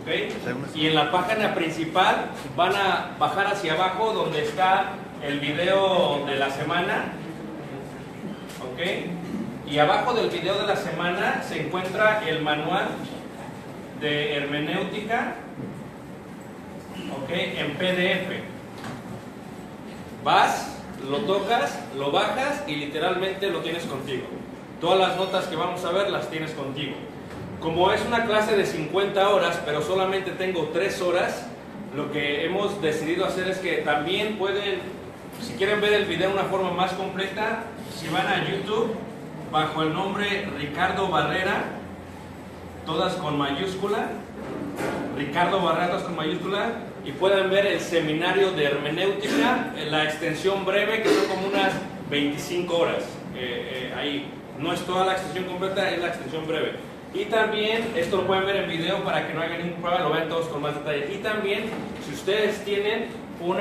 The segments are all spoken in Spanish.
¿okay? Y en la página principal van a bajar hacia abajo donde está el video de la semana, ¿okay? Y abajo del video de la semana se encuentra el manual de hermenéutica, ¿okay? En PDF. Vas, lo tocas, lo bajas y literalmente lo tienes contigo. Todas las notas que vamos a ver las tienes contigo. Como es una clase de 50 horas, pero solamente tengo 3 horas, lo que hemos decidido hacer es que también pueden, si quieren ver el video de una forma más completa, si van a YouTube, bajo el nombre Ricardo Barrera, todas con mayúscula, Ricardo Barrera, todas con mayúscula, y pueden ver el seminario de hermenéutica, la extensión breve, que son como unas 25 horas. Ahí no es toda la extensión completa, es la extensión breve. Y también, esto lo pueden ver en video para que no haya ningún problema, lo vean todos con más detalle. Y también, si ustedes tienen un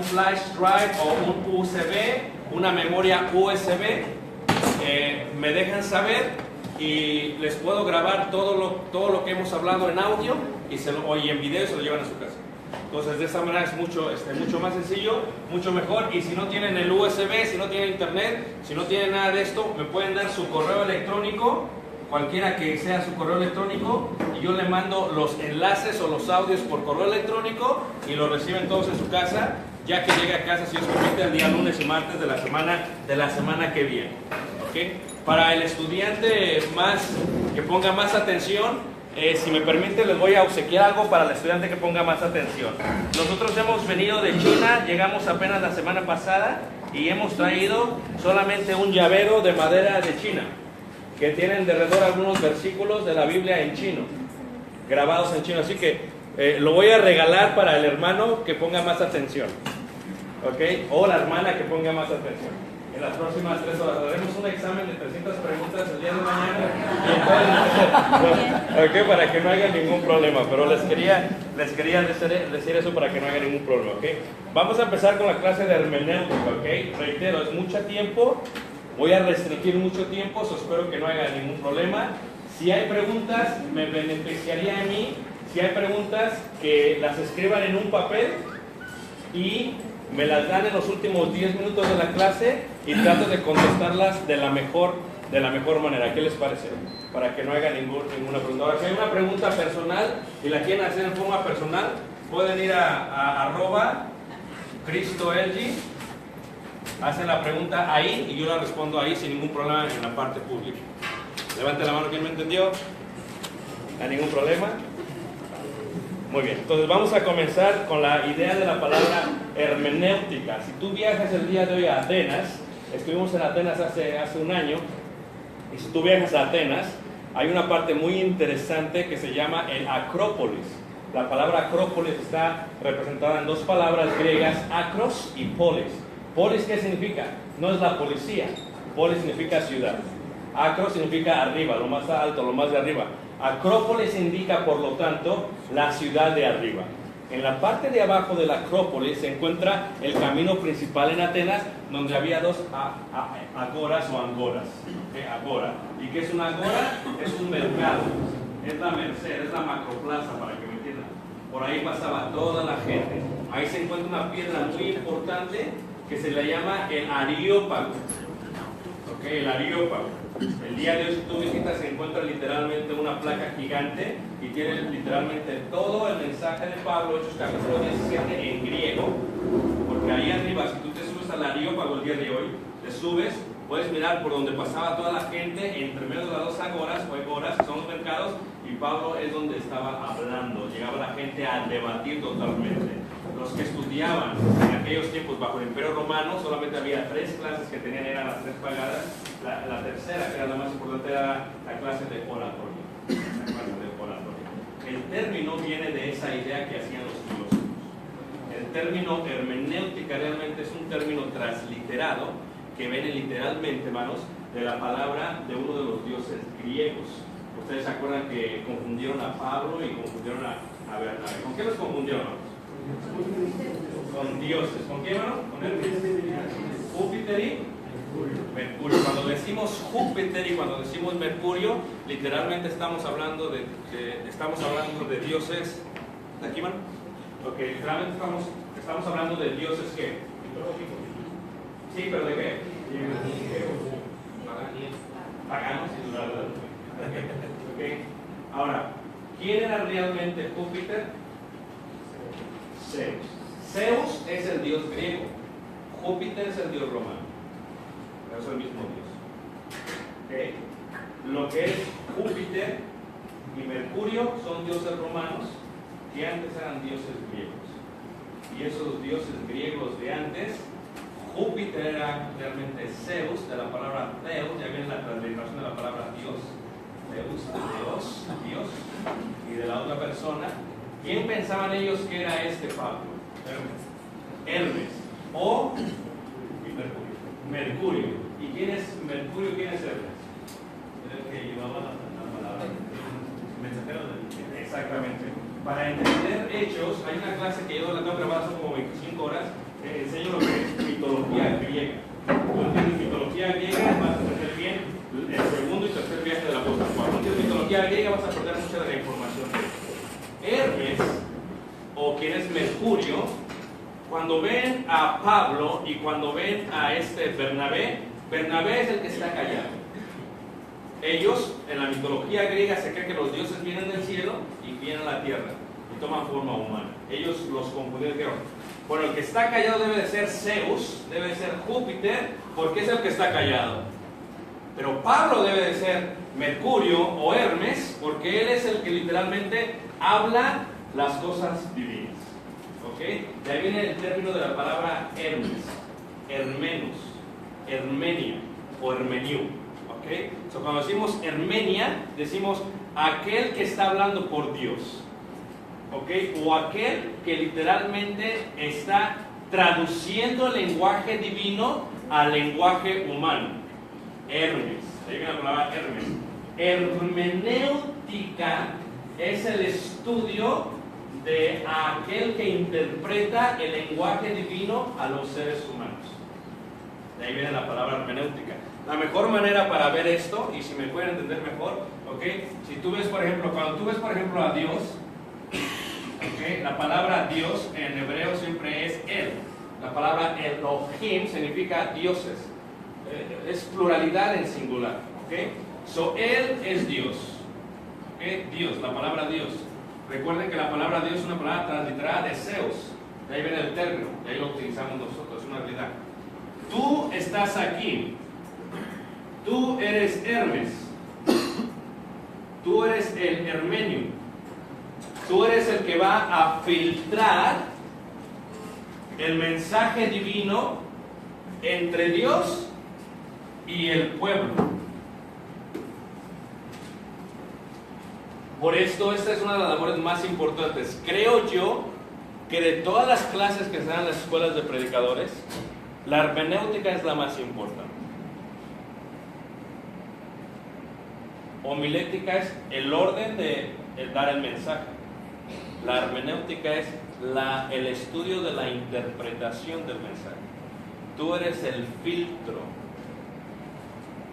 flash drive o un USB, una memoria USB, me dejan saber y les puedo grabar todo lo que hemos hablado en audio y en video y se lo llevan a su casa. Entonces de esa manera es mucho más sencillo, mucho mejor. Y si no tienen el USB, si no tienen internet, si no tienen nada de esto, me pueden dar su correo electrónico, cualquiera que sea su correo electrónico, y yo le mando los enlaces o los audios por correo electrónico y los reciben todos en su casa, ya que llegue a casa, si os permite, el día lunes y martes de la semana que viene. ¿Okay? Para el estudiante que ponga más atención, si me permite, les voy a obsequiar algo para el estudiante que ponga más atención. Nosotros hemos venido de China, llegamos apenas la semana pasada y hemos traído solamente un llavero de madera de China, que tienen de alrededor algunos versículos de la Biblia en chino, grabados en chino. Así que lo voy a regalar para el hermano que ponga más atención, ¿ok? O la hermana que ponga más atención. En las próximas 3 horas haremos un examen de 300 preguntas el día de mañana, ¿okay? Para que no haya ningún problema. Pero les quería decir eso para que no haya ningún problema, ¿okay? Vamos a empezar con la clase de hermenéutica, ¿okay? Reitero, es mucho tiempo. Voy a restringir mucho tiempo, espero que no haya ningún problema. Si hay preguntas, me beneficiaría a mí, si hay preguntas, que las escriban en un papel y me las dan en los últimos 10 minutos de la clase y trato de contestarlas de la mejor manera. ¿Qué les parece? Para que no haya ninguna pregunta. Ahora, si hay una pregunta personal y la quieren hacer en forma personal, pueden ir a @CristoLG, hacen la pregunta ahí y yo la respondo ahí sin ningún problema en la parte pública. Levante la mano, ¿quién me entendió? ¿Hay ningún problema? Muy bien, entonces vamos a comenzar con la idea de la palabra hermenéutica. Si tú viajas el día de hoy a Atenas, estuvimos en Atenas hace un año, y si tú viajas a Atenas, hay una parte muy interesante que se llama el Acrópolis. La palabra Acrópolis está representada en 2 palabras griegas, acros y polis. Polis, ¿qué significa? No es la policía. Polis significa ciudad. Acros significa arriba, lo más alto, lo más de arriba. Acrópolis indica, por lo tanto, la ciudad de arriba. En la parte de abajo de la Acrópolis se encuentra el camino principal en Atenas, donde había 2 agoras o angoras. Agora. ¿Y qué es una agora? Es un mercado. Es la merced, es la macroplaza, para que me entiendan. Por ahí pasaba toda la gente. Ahí se encuentra una piedra muy importante que se le llama el Areópago. ¿Okay? El Areópago. El día de hoy, si tú visitas, se encuentra literalmente una placa gigante y tiene literalmente todo el mensaje de Pablo, Hechos capítulo 17, en griego. Porque ahí arriba, si tú te subes al Areópago el día de hoy, te subes, puedes mirar por donde pasaba toda la gente, entre medio de las 2 agoras, o agoras, que son los mercados, y Pablo es donde estaba hablando. Llegaba la gente a debatir totalmente. Los que estudiaban en aquellos tiempos bajo el Imperio Romano, solamente había 3 clases que tenían, eran las 3 pagadas. La tercera, que era la más importante, era la clase de oratorio. El término viene de esa idea que hacían los filósofos. El término hermenéutica realmente es un término transliterado que viene literalmente, hermanos, de la palabra de uno de los dioses griegos. Ustedes se acuerdan que confundieron a Pablo y confundieron a Bernabé. ¿Con qué los confundieron, hermanos? Con dioses. ¿Con qué, hermano? Con Júpiter y Mercurio. Cuando decimos Júpiter y cuando decimos Mercurio, literalmente estamos hablando de dioses. ¿De aquí, mano? Ok, literalmente estamos hablando de dioses ¿qué? Sí, pero ¿de qué? Paganos. Okay. Ahora, ¿quién era realmente Júpiter? Zeus. Zeus es el dios griego. Júpiter es el dios romano. Pero es el mismo dios. Okay. Lo que es Júpiter y Mercurio son dioses romanos que antes eran dioses griegos. Y esos dioses griegos de antes, Júpiter era realmente Zeus, de la palabra Zeus, ya viene la transliteración de la palabra Dios. Zeus, Dios, y de la otra persona. ¿Quién pensaban ellos que era este Pablo? Hermes. O Mercurio. ¿Y quién es Mercurio? ¿Quién es Hermes? El que llevaba la palabra mensajero del... Exactamente. Para entender hechos, hay una clase que yo la tengo grabada, son como 25 horas, enseño lo que es mitología griega. Tú entiendes mitología griega, vas a entender bien el segundo y tercer viaje del apóstol. Cuando entiendes mitología griega vas a perder mucha de la información. Hermes, o quien es Mercurio, cuando ven a Pablo y cuando ven a Bernabé, Bernabé es el que está callado. Ellos, en la mitología griega, se cree que los dioses vienen del cielo y vienen a la tierra y toman forma humana. Ellos los confundieron. Bueno, el que está callado debe de ser Zeus, debe de ser Júpiter, porque es el que está callado. Pero Pablo debe de ser Mercurio o Hermes, porque él es el que literalmente habla las cosas divinas. ¿Ok? De ahí viene el término de la palabra Hermes, Hermenos, Hermenia o Hermeniu. ¿Ok? So, cuando decimos Hermenia, decimos aquel que está hablando por Dios. ¿Ok? O aquel que literalmente está traduciendo el lenguaje divino al lenguaje humano. Hermes. Ahí viene la palabra Hermes. Hermenéutica es el estudio de aquel que interpreta el lenguaje divino a los seres humanos. De ahí viene la palabra hermenéutica. La mejor manera para ver esto, y si me pueden entender mejor, ¿ok? Si tú ves, por ejemplo, cuando tú ves, por ejemplo, a Dios, ¿ok? La palabra Dios en hebreo siempre es Él. La palabra Elohim significa dioses. Es pluralidad en singular, ¿ok? So, Él es Dios, ¿ok? Dios, la palabra Dios. Recuerden que la palabra Dios es una palabra transliterada de Zeus. De ahí viene el término, de ahí lo utilizamos nosotros, es una realidad. Tú estás aquí. Tú eres Hermes. Tú eres el Hermenio. Tú eres el que va a filtrar el mensaje divino entre Dios y el pueblo. Por esto, esta es una de las labores más importantes. Creo yo que de todas las clases que se dan en las escuelas de predicadores, la hermenéutica es la más importante. Homilética es el orden de dar el mensaje. La hermenéutica es el estudio de la interpretación del mensaje. Tú eres el filtro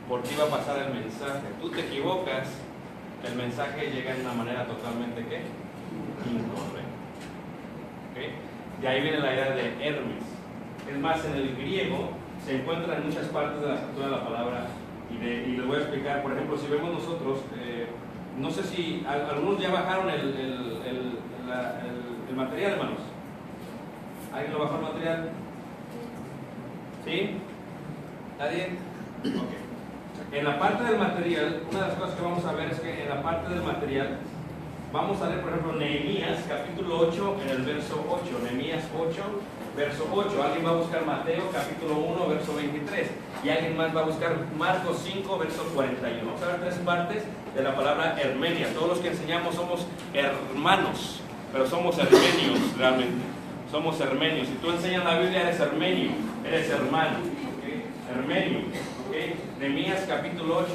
por qué iba a pasar el mensaje. Tú te equivocas, el mensaje llega de una manera totalmente ¿qué? Incorrecta. ¿Okay? De ahí viene la idea de Hermes. Es más, en el griego se encuentra en muchas partes de la escritura de la palabra. Y les voy a explicar, por ejemplo, si vemos nosotros, no sé si algunos ya bajaron el material, hermanos. ¿Alguien lo bajó el material? ¿Sí? ¿Nadie? Ok. En la parte del material, una de las cosas que vamos a ver es que en la parte del material, vamos a leer, por ejemplo, Nehemías, capítulo 8, en el verso 8. Nehemías 8, verso 8. Alguien va a buscar Mateo, capítulo 1, verso 23. Y alguien más va a buscar Marcos 5, verso 41. Vamos a ver tres partes de la palabra Hermenia. Todos los que enseñamos somos hermanos, pero somos hermenios realmente. Somos hermenios. Si tú enseñas la Biblia, eres hermenio, eres hermano. ¿Okay? Hermenio. ¿Okay? Nehemías capítulo 8,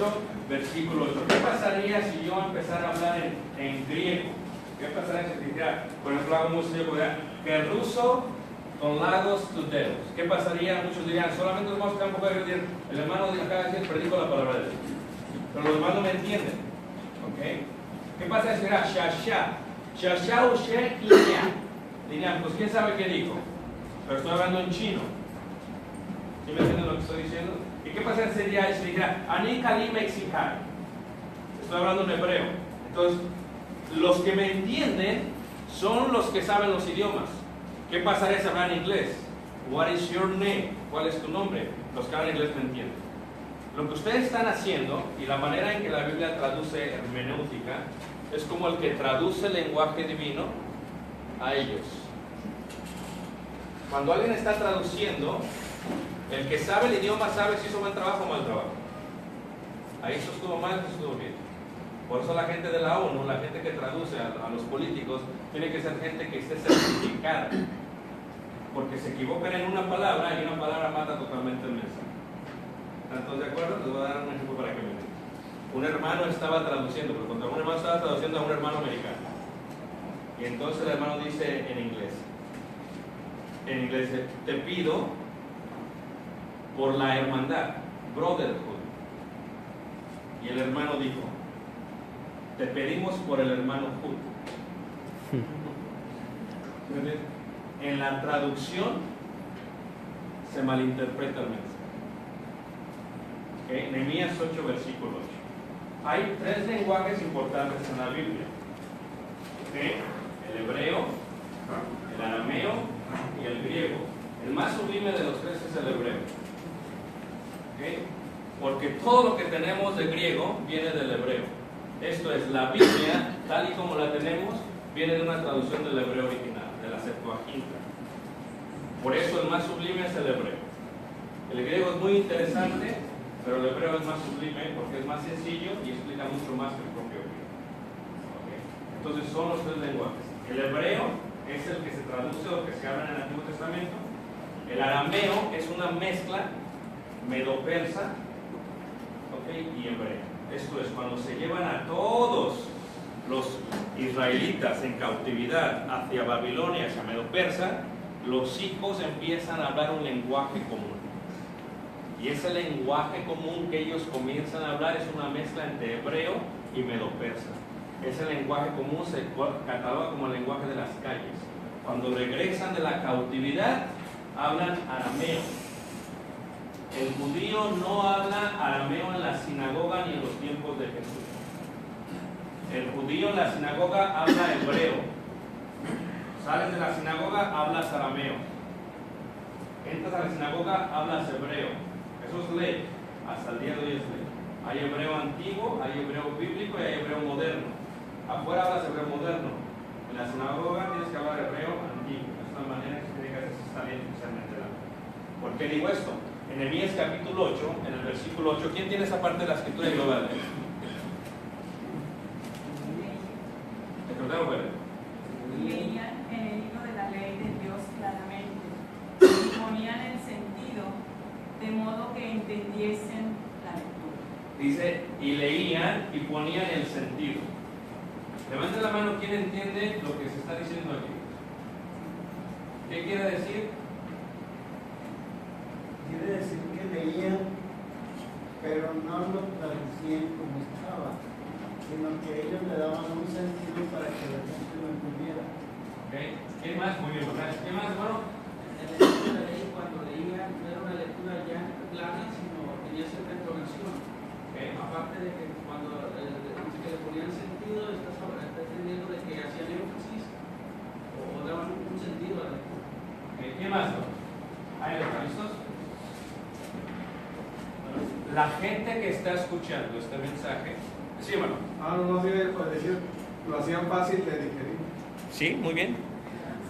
versículo 8. ¿Qué pasaría si yo empezara a hablar en griego? ¿Qué pasaría si dijera, por ejemplo, hago música, que ruso con lagos tuteros. ¿Qué pasaría? Muchos dirían, solamente nos vamos a quedar un poco de decir, el hermano de acá decir, predico la palabra de Dios. Pero los demás no me entienden. ¿Ok? ¿Qué pasa? Será shasha. Shasha o she inya. Dirían, pues quién sabe qué dijo. Pero estoy hablando en chino. ¿Sí me entienden lo que estoy diciendo? ¿Y qué pasa si dijera, ani kali mexikai? Estoy hablando en hebreo. Entonces, los que me entienden son los que saben los idiomas. ¿Qué pasaría si hablan inglés? What is your name? ¿Cuál es tu nombre? Los que hablan inglés me entienden. Lo que ustedes están haciendo y la manera en que la Biblia traduce hermenéutica es como el que traduce el lenguaje divino a ellos. Cuando alguien está traduciendo, el que sabe el idioma sabe si hizo buen trabajo o mal trabajo. Ahí eso estuvo mal, eso estuvo bien. Por eso la gente de la ONU, la gente que traduce a los políticos, tiene que ser gente que esté certificada. Porque se equivocan en una palabra y una palabra mata totalmente el mensaje. ¿Están todos de acuerdo? Les voy a dar un ejemplo para que me entiendan. Un hermano estaba traduciendo, pero contra un hermano estaba traduciendo a un hermano americano. Y entonces el hermano dice en inglés, te pido por la hermandad, brotherhood. Y el hermano dijo, te pedimos por el hermano Hood. En la traducción se malinterpreta el mensaje. ¿Okay? Nehemías 8, versículo 8. Hay tres lenguajes importantes en la Biblia. ¿Okay? El hebreo, el arameo y el griego. El más sublime de los tres es el hebreo. ¿Okay? Porque todo lo que tenemos de griego viene del hebreo. Esto es, la Biblia, tal y como la tenemos, viene de una traducción del hebreo original, de la Septuaginta. Por eso el más sublime es el hebreo. El griego es muy interesante, pero el hebreo es más sublime porque es más sencillo y explica mucho más que el propio griego. ¿Okay? Entonces son los tres lenguajes. El hebreo es el que se traduce o que se habla en el Antiguo Testamento. El arameo es una mezcla medo-persa, ¿okay? Y hebreo. Esto es, cuando se llevan a todos los israelitas en cautividad hacia Babilonia, hacia Medo-Persa, los hijos empiezan a hablar un lenguaje común. Y ese lenguaje común que ellos comienzan a hablar es una mezcla entre hebreo y medo-persa. Ese lenguaje común se cataloga como el lenguaje de las calles. Cuando regresan de la cautividad, hablan arameo. El judío no habla arameo en la sinagoga ni en los tiempos de Jesús. El judío en la sinagoga habla hebreo. Sales de la sinagoga, hablas arameo. Entras a la sinagoga, hablas hebreo. Eso es ley. Hasta el día de hoy es ley. Hay hebreo antiguo, hay hebreo bíblico y hay hebreo moderno. Afuera hablas hebreo moderno. En la sinagoga tienes que hablar hebreo antiguo. Es una manera que se tiene que hacer esta ley especialmente. ¿Por qué digo esto? En Nehemías capítulo 8, en el versículo 8, ¿quién tiene esa parte de la escritura y lo va a leer? Leían el libro de la ley de Dios claramente y ponían el sentido de modo que entendiesen la lectura. Dice, y leían y ponían el sentido. Levanten la mano, ¿quién entiende lo que se está diciendo aquí? ¿Qué quiere decir? Quiere decir que leían, pero no lo traducían como estaba, sino que ellos le daban un sentido para que la gente lo entendiera. Okay. ¿Quién más? Muy bien, gracias. ¿Quién más, hermano? En la lectura de ley, cuando leían, no era una lectura ya plana, sino tenía cierta entonación. Okay. Aparte de que cuando que le ponían sentido, estás entendiendo de que hacían énfasis o daban un sentido a la lectura. Okay. ¿Quién más? ¿Ahí están listos? La gente que está escuchando este mensaje, sí, hermano. No sé, pues decir, lo hacían fácil de digerir. Sí, muy bien.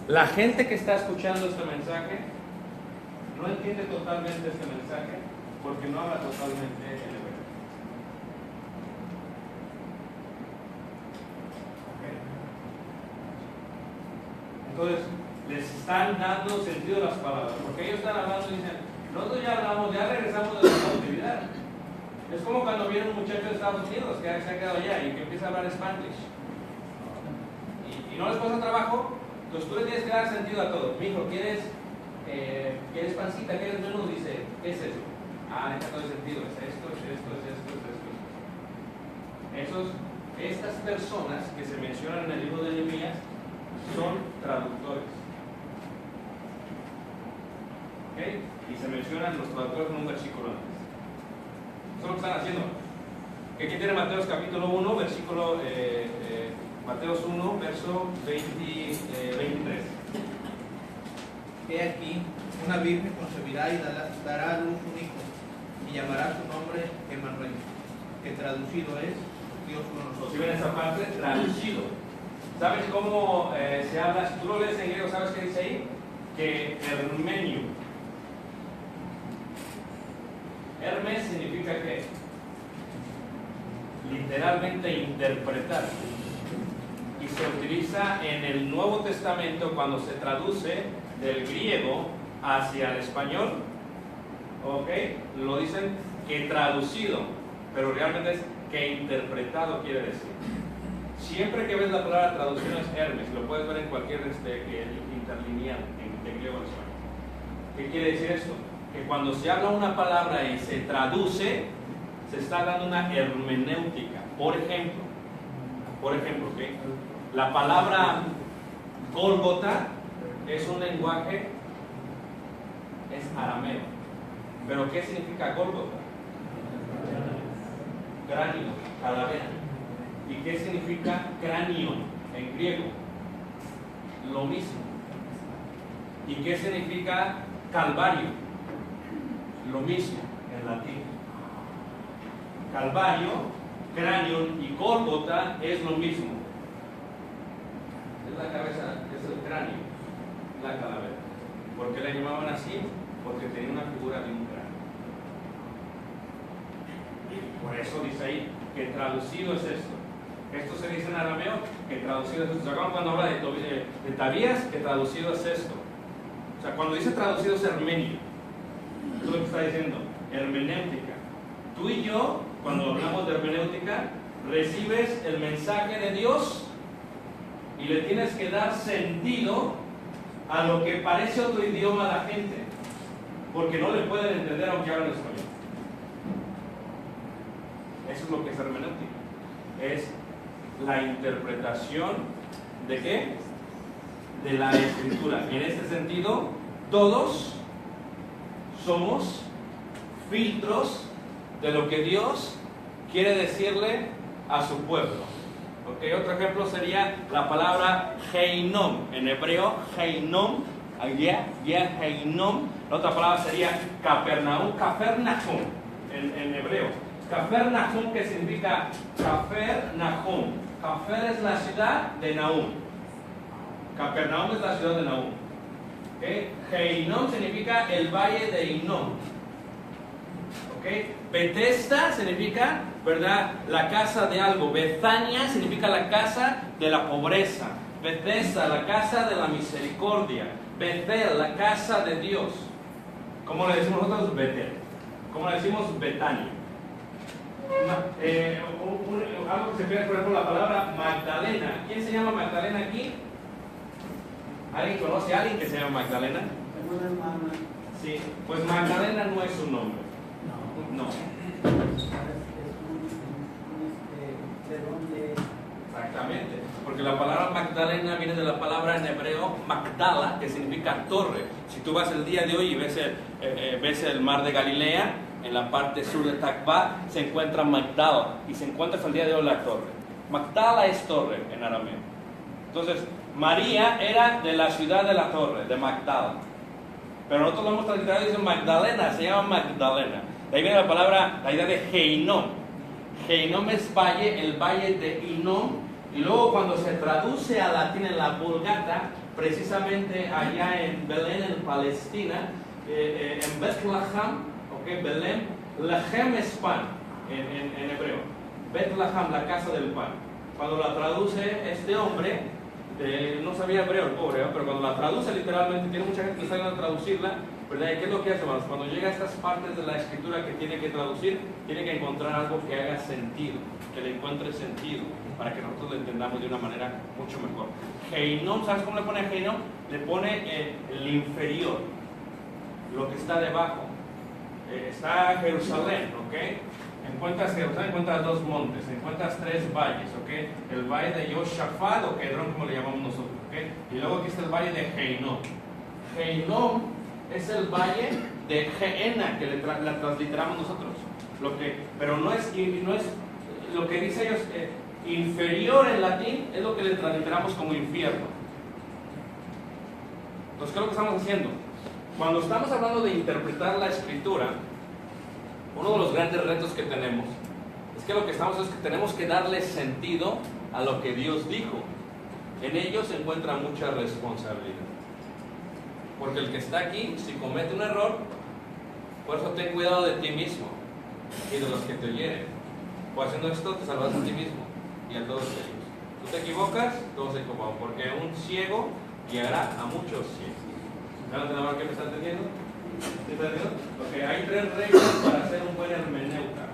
La gente que está escuchando este mensaje no entiende totalmente este mensaje porque no habla totalmente el hebreo. Okay. Entonces, les están dando sentido a las palabras, porque ellos están hablando y dicen, nosotros ya hablamos, ya regresamos de la cautividad. Es como cuando viene un muchacho de Estados Unidos que se ha quedado allá y que empieza a hablar Spanglish. Y no les cuesta trabajo, entonces tú le tienes que dar sentido a todo. Mijo, ¿quieres ¿quieres pancita? ¿Quieres menú? Dice, ¿qué es eso? Ah, deja todo el sentido, es esto. Estas personas que se mencionan en el libro de Nehemías son traductores. ¿Ok? Y se mencionan los traductores en un versículo antes. Eso es lo que están haciendo. Que aquí tiene Mateos capítulo 1, versículo, Mateos 1, verso 23. He aquí, una virgen concebirá y dará a luz un hijo, y llamará su nombre Emmanuel, que traducido es Dios con nosotros. Si ven esa parte, traducido. ¿Sabes cómo se habla? Si tú lo lees en griego, ¿sabes qué dice ahí? Que hermenio. Hermes significa que literalmente interpretar. Y se utiliza en el Nuevo Testamento cuando se traduce del griego hacia el español. ¿Ok? Lo dicen que traducido, pero realmente es que interpretado, quiere decir. Siempre que ves la palabra traducción es Hermes, lo puedes ver en cualquier interlineal de griego al español. ¿Qué quiere decir esto? Que cuando se habla una palabra y se traduce, se está dando una hermenéutica. Por ejemplo, ¿okay? La palabra Gólgota es un lenguaje, es arameo. ¿Pero qué significa Gólgota? Cráneo, calavera. ¿Y qué significa cráneo en griego? Lo mismo. ¿Y qué significa calvario? Lo mismo en latín. Calvario, cráneo y Gólgota es lo mismo. Es la cabeza, es el cráneo, la calavera. ¿Por qué le llamaban así? Porque tenía una figura de un cráneo. Por eso dice ahí que traducido es esto. Esto se dice en arameo, que traducido es esto. ¿Se acuerdan cuando habla de Tobías? Que traducido es esto. O sea, cuando dice traducido es hermenio. Eso es lo que está diciendo, hermenéutica. Tú y yo, cuando hablamos de hermenéutica, recibes el mensaje de Dios y le tienes que dar sentido a lo que parece otro idioma a la gente, porque no le pueden entender aunque hablen español. Eso es lo que es hermenéutica. Es la interpretación ¿de qué? De la Escritura. En este sentido, todos somos filtros de lo que Dios quiere decirle a su pueblo. Okay, otro ejemplo sería la palabra Heinom. En hebreo, Heinom, Heinom. La otra palabra sería Capernaum, Capernaum en hebreo. Capernaum, que significa Capernaum. Caper es la ciudad de Nahum. Capernaum es la ciudad de Nahum. Okay. Heinom significa el valle de Hinnom. Okay. Bethesda significa, ¿verdad?, la casa de algo. Bethania significa la casa de la pobreza. Bethesda, la casa de la misericordia. Bethel, la casa de Dios. ¿Cómo le decimos nosotros? Bethel. ¿Cómo le decimos? Betania. Algo que se pierde, por ejemplo, la palabra Magdalena. ¿Quién se llama Magdalena aquí? ¿Alguien conoce a alguien que se llama Magdalena? Tengo una hermana. Sí, pues Magdalena no es su nombre. No. ¿De dónde es? Exactamente. Porque la palabra Magdalena viene de la palabra en hebreo Magdala, que significa torre. Si tú vas el día de hoy y ves el mar de Galilea, en la parte sur de Takba se encuentra Magdala y se encuentra hasta el día de hoy la torre. Magdala es torre en arameo. Entonces, María era de la ciudad de la torre, de Magdala. Pero nosotros lo hemos traducido y dice Magdalena, se llama Magdalena. De ahí viene la palabra, la idea de Heinom. Heinom es valle, el valle de Hinnom. Y luego cuando se traduce al latín en la Vulgata, precisamente allá en Belén, en Palestina, en Bethlehem, okay, Belén, Lechem es pan en hebreo. Bethlehem, la casa del pan. Cuando la traduce este hombre, no sabía hebreo el pobre, pero cuando la traduce literalmente, tiene mucha gente que está ayudando a traducirla, ¿verdad? ¿Y qué es lo que hace, hermanos? Cuando llega a estas partes de la escritura que tiene que traducir, tiene que encontrar algo que haga sentido, que le encuentre sentido, para que nosotros lo entendamos de una manera mucho mejor. Heinom, ¿sabes cómo le pone a Heinom? Le pone el inferior. lo que está debajo. Está Jerusalén, ¿ok? Encuentras Jerusalén, encuentras dos montes, encuentras tres valles, ¿ok? El valle de Yoshafat o Kedrón, como le llamamos nosotros, ¿ok? Y luego aquí está el valle de Heinom. Heinom es el valle de Gehenna, que la transliteramos nosotros. Pero no es lo que dice ellos, inferior en latín, es lo que le transliteramos como infierno. Entonces, ¿qué es lo que estamos haciendo? Cuando estamos hablando de interpretar la escritura, uno de los grandes retos que tenemos es que lo que estamos es que tenemos que darle sentido a lo que Dios dijo. En ello se encuentra mucha responsabilidad. Porque el que está aquí, si comete un error, por eso ten cuidado de ti mismo y de los que te oyeren. Pues haciendo esto te salvas a ti mismo y a todos ellos. Tú te equivocas, todos se equivocan, porque un ciego guiará a muchos ciegos. ¿Saben de la que me está entendiendo? ¿Sí está entendiendo? Ok, hay tres reglas para ser un buen hermeneuta.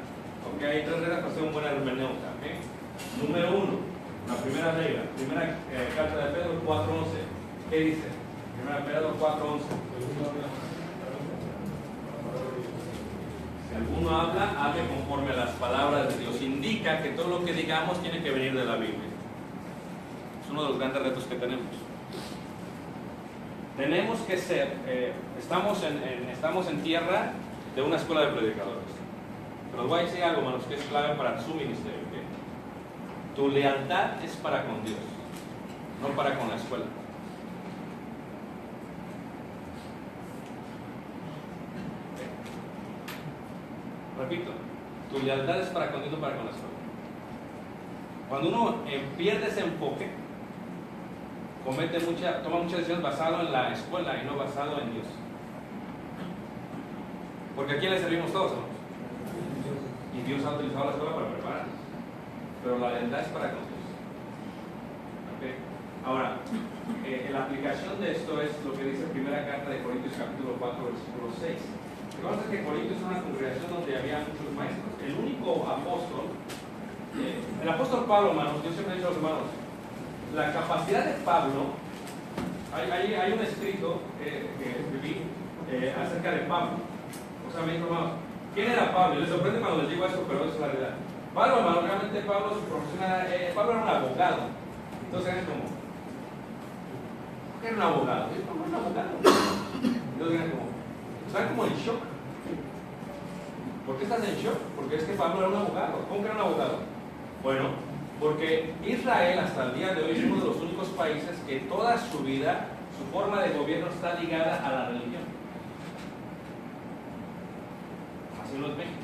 Ok, hay tres reglas para ser un buen hermeneuta. ¿Okay? Número uno, la primera regla, primera carta de Pedro 4:11. ¿Qué dice? Primera Pedro 4:11. Si alguno habla, hable conforme a las palabras de Dios. Indica que todo lo que digamos tiene que venir de la Biblia. Es uno de los grandes retos que tenemos. Tenemos que ser, estamos en tierra de una escuela de predicadores. Pero os voy a decir algo, hermanos, que es clave para su ministerio. ¿Okay? Tu lealtad es para con Dios, no para con la escuela. Repito, tu lealtad es para con Dios, no para con la escuela. Cuando uno pierde ese enfoque, toma muchas decisiones basado en la escuela y no basado en Dios. Porque ¿a quién le servimos todos, hermanos? Y Dios ha utilizado la escuela para preparar. Pero la lealtad es para con Dios. ¿Okay? Ahora, la aplicación de esto es lo que dice la primera carta de Corintios capítulo 4, versículo 6. Recuerda que Corintios es una congregación donde había muchos maestros. El único apóstol, el apóstol Pablo, hermanos, yo siempre he dicho a los hermanos, la capacidad de Pablo, hay un escrito que escribí acerca de Pablo. O sea, me dijo, hermanos, ¿quién era Pablo? Les sorprende cuando les digo eso, pero eso es la realidad. Pablo, hermano, realmente Pablo, su profesión era, Pablo era un abogado. Entonces eran como, ¿qué era un abogado? Yo, ¿cómo era un abogado? Entonces eran como, están como en shock. ¿Por qué estás en shock? Porque es que Pablo era un abogado. ¿Cómo que era un abogado? Bueno, porque Israel hasta el día de hoy es uno de los únicos países que toda su vida, su forma de gobierno está ligada a la religión. Así no es México.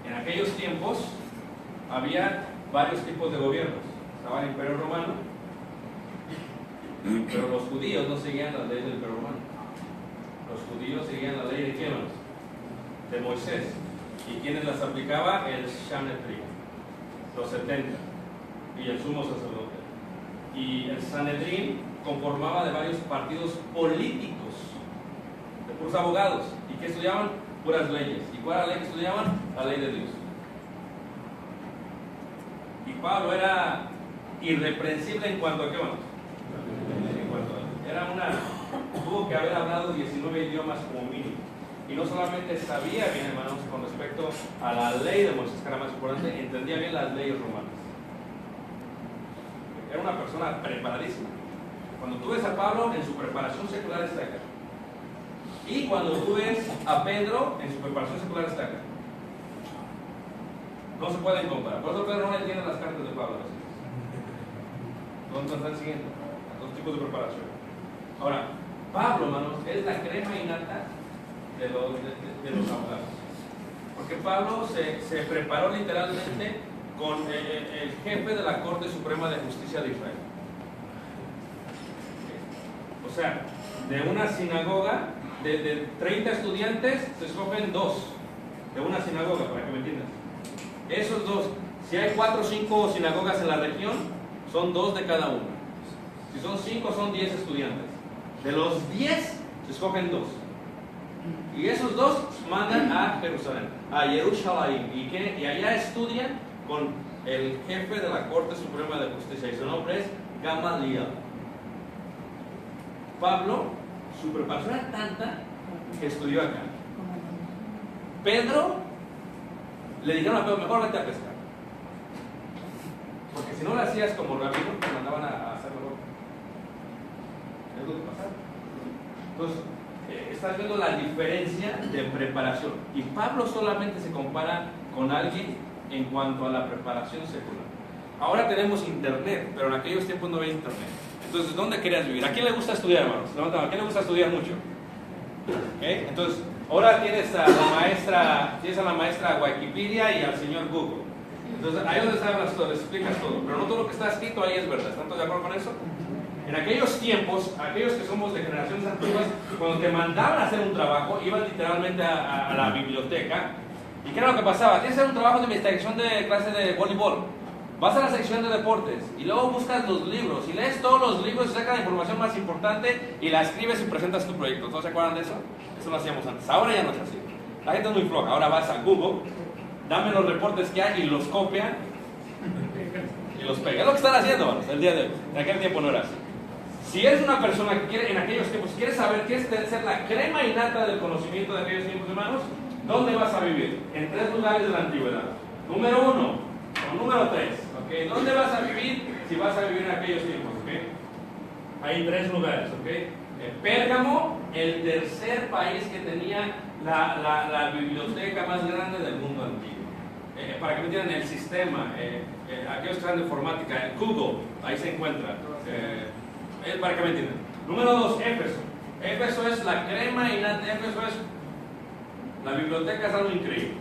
En aquellos tiempos había varios tipos de gobiernos. Estaba el Imperio Romano, pero los judíos no seguían las leyes del Imperio Romano. Los judíos seguían la ley de ¿quién? De Moisés. ¿Y quiénes las aplicaba? El Sanedrín, los 70 y el sumo sacerdote. Y el Sanedrín conformaba de varios partidos políticos, de puros abogados. ¿Y qué estudiaban? Puras leyes. ¿Y cuál era la ley que estudiaban? La ley de Dios. Y Pablo era irreprensible en cuanto a qué, vamos. Tuvo que haber hablado 19 idiomas como mínimo. Y no solamente sabía bien, hermanos, con respecto a la ley de Moisés, que era más importante, entendía bien las leyes romanas. Era una persona preparadísima. Cuando tú ves a Pablo, en su preparación secular está acá. Y cuando tú ves a Pedro, en su preparación secular está acá. No se pueden comparar. Por eso Pedro no entiende las cartas de Pablo. ¿Dónde están siguiendo? Dos tipos de preparación. Ahora, Pablo, hermanos, es la crema innata de los abogados. Porque Pablo se preparó literalmente con el jefe de la Corte Suprema de Justicia de Israel. O sea, de una sinagoga, de 30 estudiantes, se escogen 2 de una sinagoga, para que me entiendas. Esos 2, si hay 4 o 5 sinagogas en la región, son 2 de cada una. Si son 5, son 10 estudiantes. De los 10, se escogen 2. Y esos 2 mandan a Jerusalén, a Jerusalén, y allá estudian con el jefe de la Corte Suprema de Justicia, y su nombre es Gamaliel. Pablo Su preparación era tanta que estudió acá. Pedro, le dijeron a Pedro, mejor vete a pescar. Porque si no lo hacías como rabino, te mandaban a hacerlo. Es lo que pasaba. Entonces, estás viendo la diferencia de preparación. Y Pablo solamente se compara con alguien en cuanto a la preparación secular. Ahora tenemos internet, pero en aquellos tiempos no había internet. Entonces, ¿dónde querías vivir? ¿A quién le gusta estudiar, hermanos? Levanta, ¿a quién le gusta estudiar mucho? ¿Okay? Entonces, ahora tienes a la maestra Wikipedia y al señor Google. Entonces, ahí donde hablas todo, les explicas todo. Pero no todo lo que está escrito ahí es verdad. ¿Están todos de acuerdo con eso? En aquellos tiempos, aquellos que somos de generaciones antiguas, cuando te mandaban a hacer un trabajo, iban literalmente a la biblioteca. ¿Y qué era lo que pasaba? Tienes que hacer un trabajo de investigación de clase de voleibol. Vas a la sección de deportes y luego buscas los libros y lees todos los libros y sacas la información más importante y la escribes y presentas tu proyecto. ¿Todos se acuerdan de eso? Eso lo hacíamos antes. Ahora ya no es así. La gente es muy floja. Ahora vas a Google, dame los reportes que hay y los copian y los pegan. Es lo que están haciendo, hermanos, el día de hoy. En aquel tiempo no era así. Si eres una persona que quiere, en aquellos tiempos, quieres saber qué es ser la crema innata del conocimiento de aquellos tiempos, hermanos, ¿dónde vas a vivir? En 3 lugares de la antigüedad. Número 1 o número 3. ¿Okay? ¿Dónde vas a vivir si vas a vivir en aquellos tiempos? ¿Okay? Hay 3 lugares. ¿Okay? Pérgamo, el tercer país que tenía la biblioteca más grande del mundo antiguo. Para que me entiendan el sistema, aquellos que están de informática, Google, ahí se encuentra. Para que me entiendan. Número 2, Éfeso. Éfeso es la crema innata. Éfeso es la biblioteca, es algo increíble.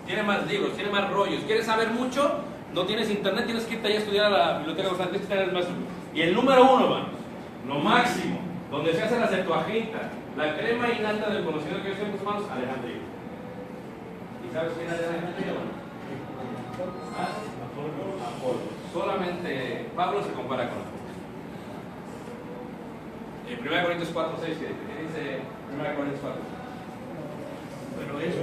Tiene más libros, tiene más rollos. ¿Quieres saber mucho? No tienes internet, tienes que irte ahí a estudiar a la biblioteca, tienes que tener más. Y el número 1, vamos, lo máximo, donde se hace la Septuaginta, la crema innata del conocimiento que ellos hermanos, Alejandría. ¿Y sabes quién es Alejandría? Apolo. Solamente Pablo se compara con Apolo. 1 Corintios 4, 6, ¿qué dice 1 Corintios 4? Pero esto,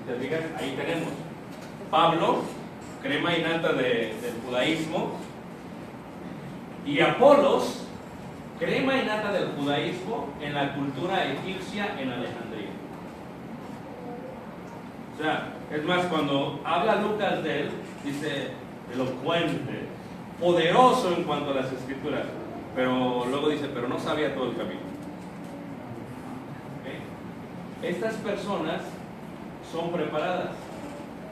¿te fijas? Ahí tenemos Pablo, crema innata del judaísmo, y Apolos, crema innata del judaísmo en la cultura egipcia en Alejandría. O sea, es más, cuando habla Lucas de él, dice elocuente, poderoso en cuanto a las escrituras, pero luego dice, pero no sabía todo el camino. ¿Okay? Estas personas son preparadas,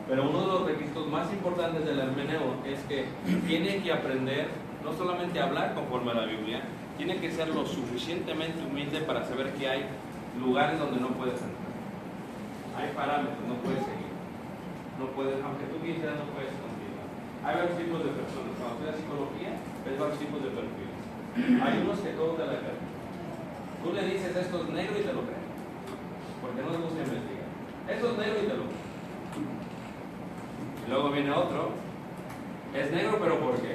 pero uno de los requisitos más importantes del hermeneo es que tiene que aprender no solamente a hablar conforme a la Biblia, tiene que ser lo suficientemente humilde para saber que hay lugares donde no puedes entrar. Hay parámetros, no puedes seguir. No puedes, aunque tú quisieras, no puedes continuar. Hay varios tipos de personas. Cuando estudias psicología, ves varios tipos de perfiles. Hay unos que todos te la creen. Tú le dices esto es negro y te lo creen. Porque no les gusta investigar. Esto es negro y te lo creen. Y luego viene otro. Es negro, pero ¿por qué?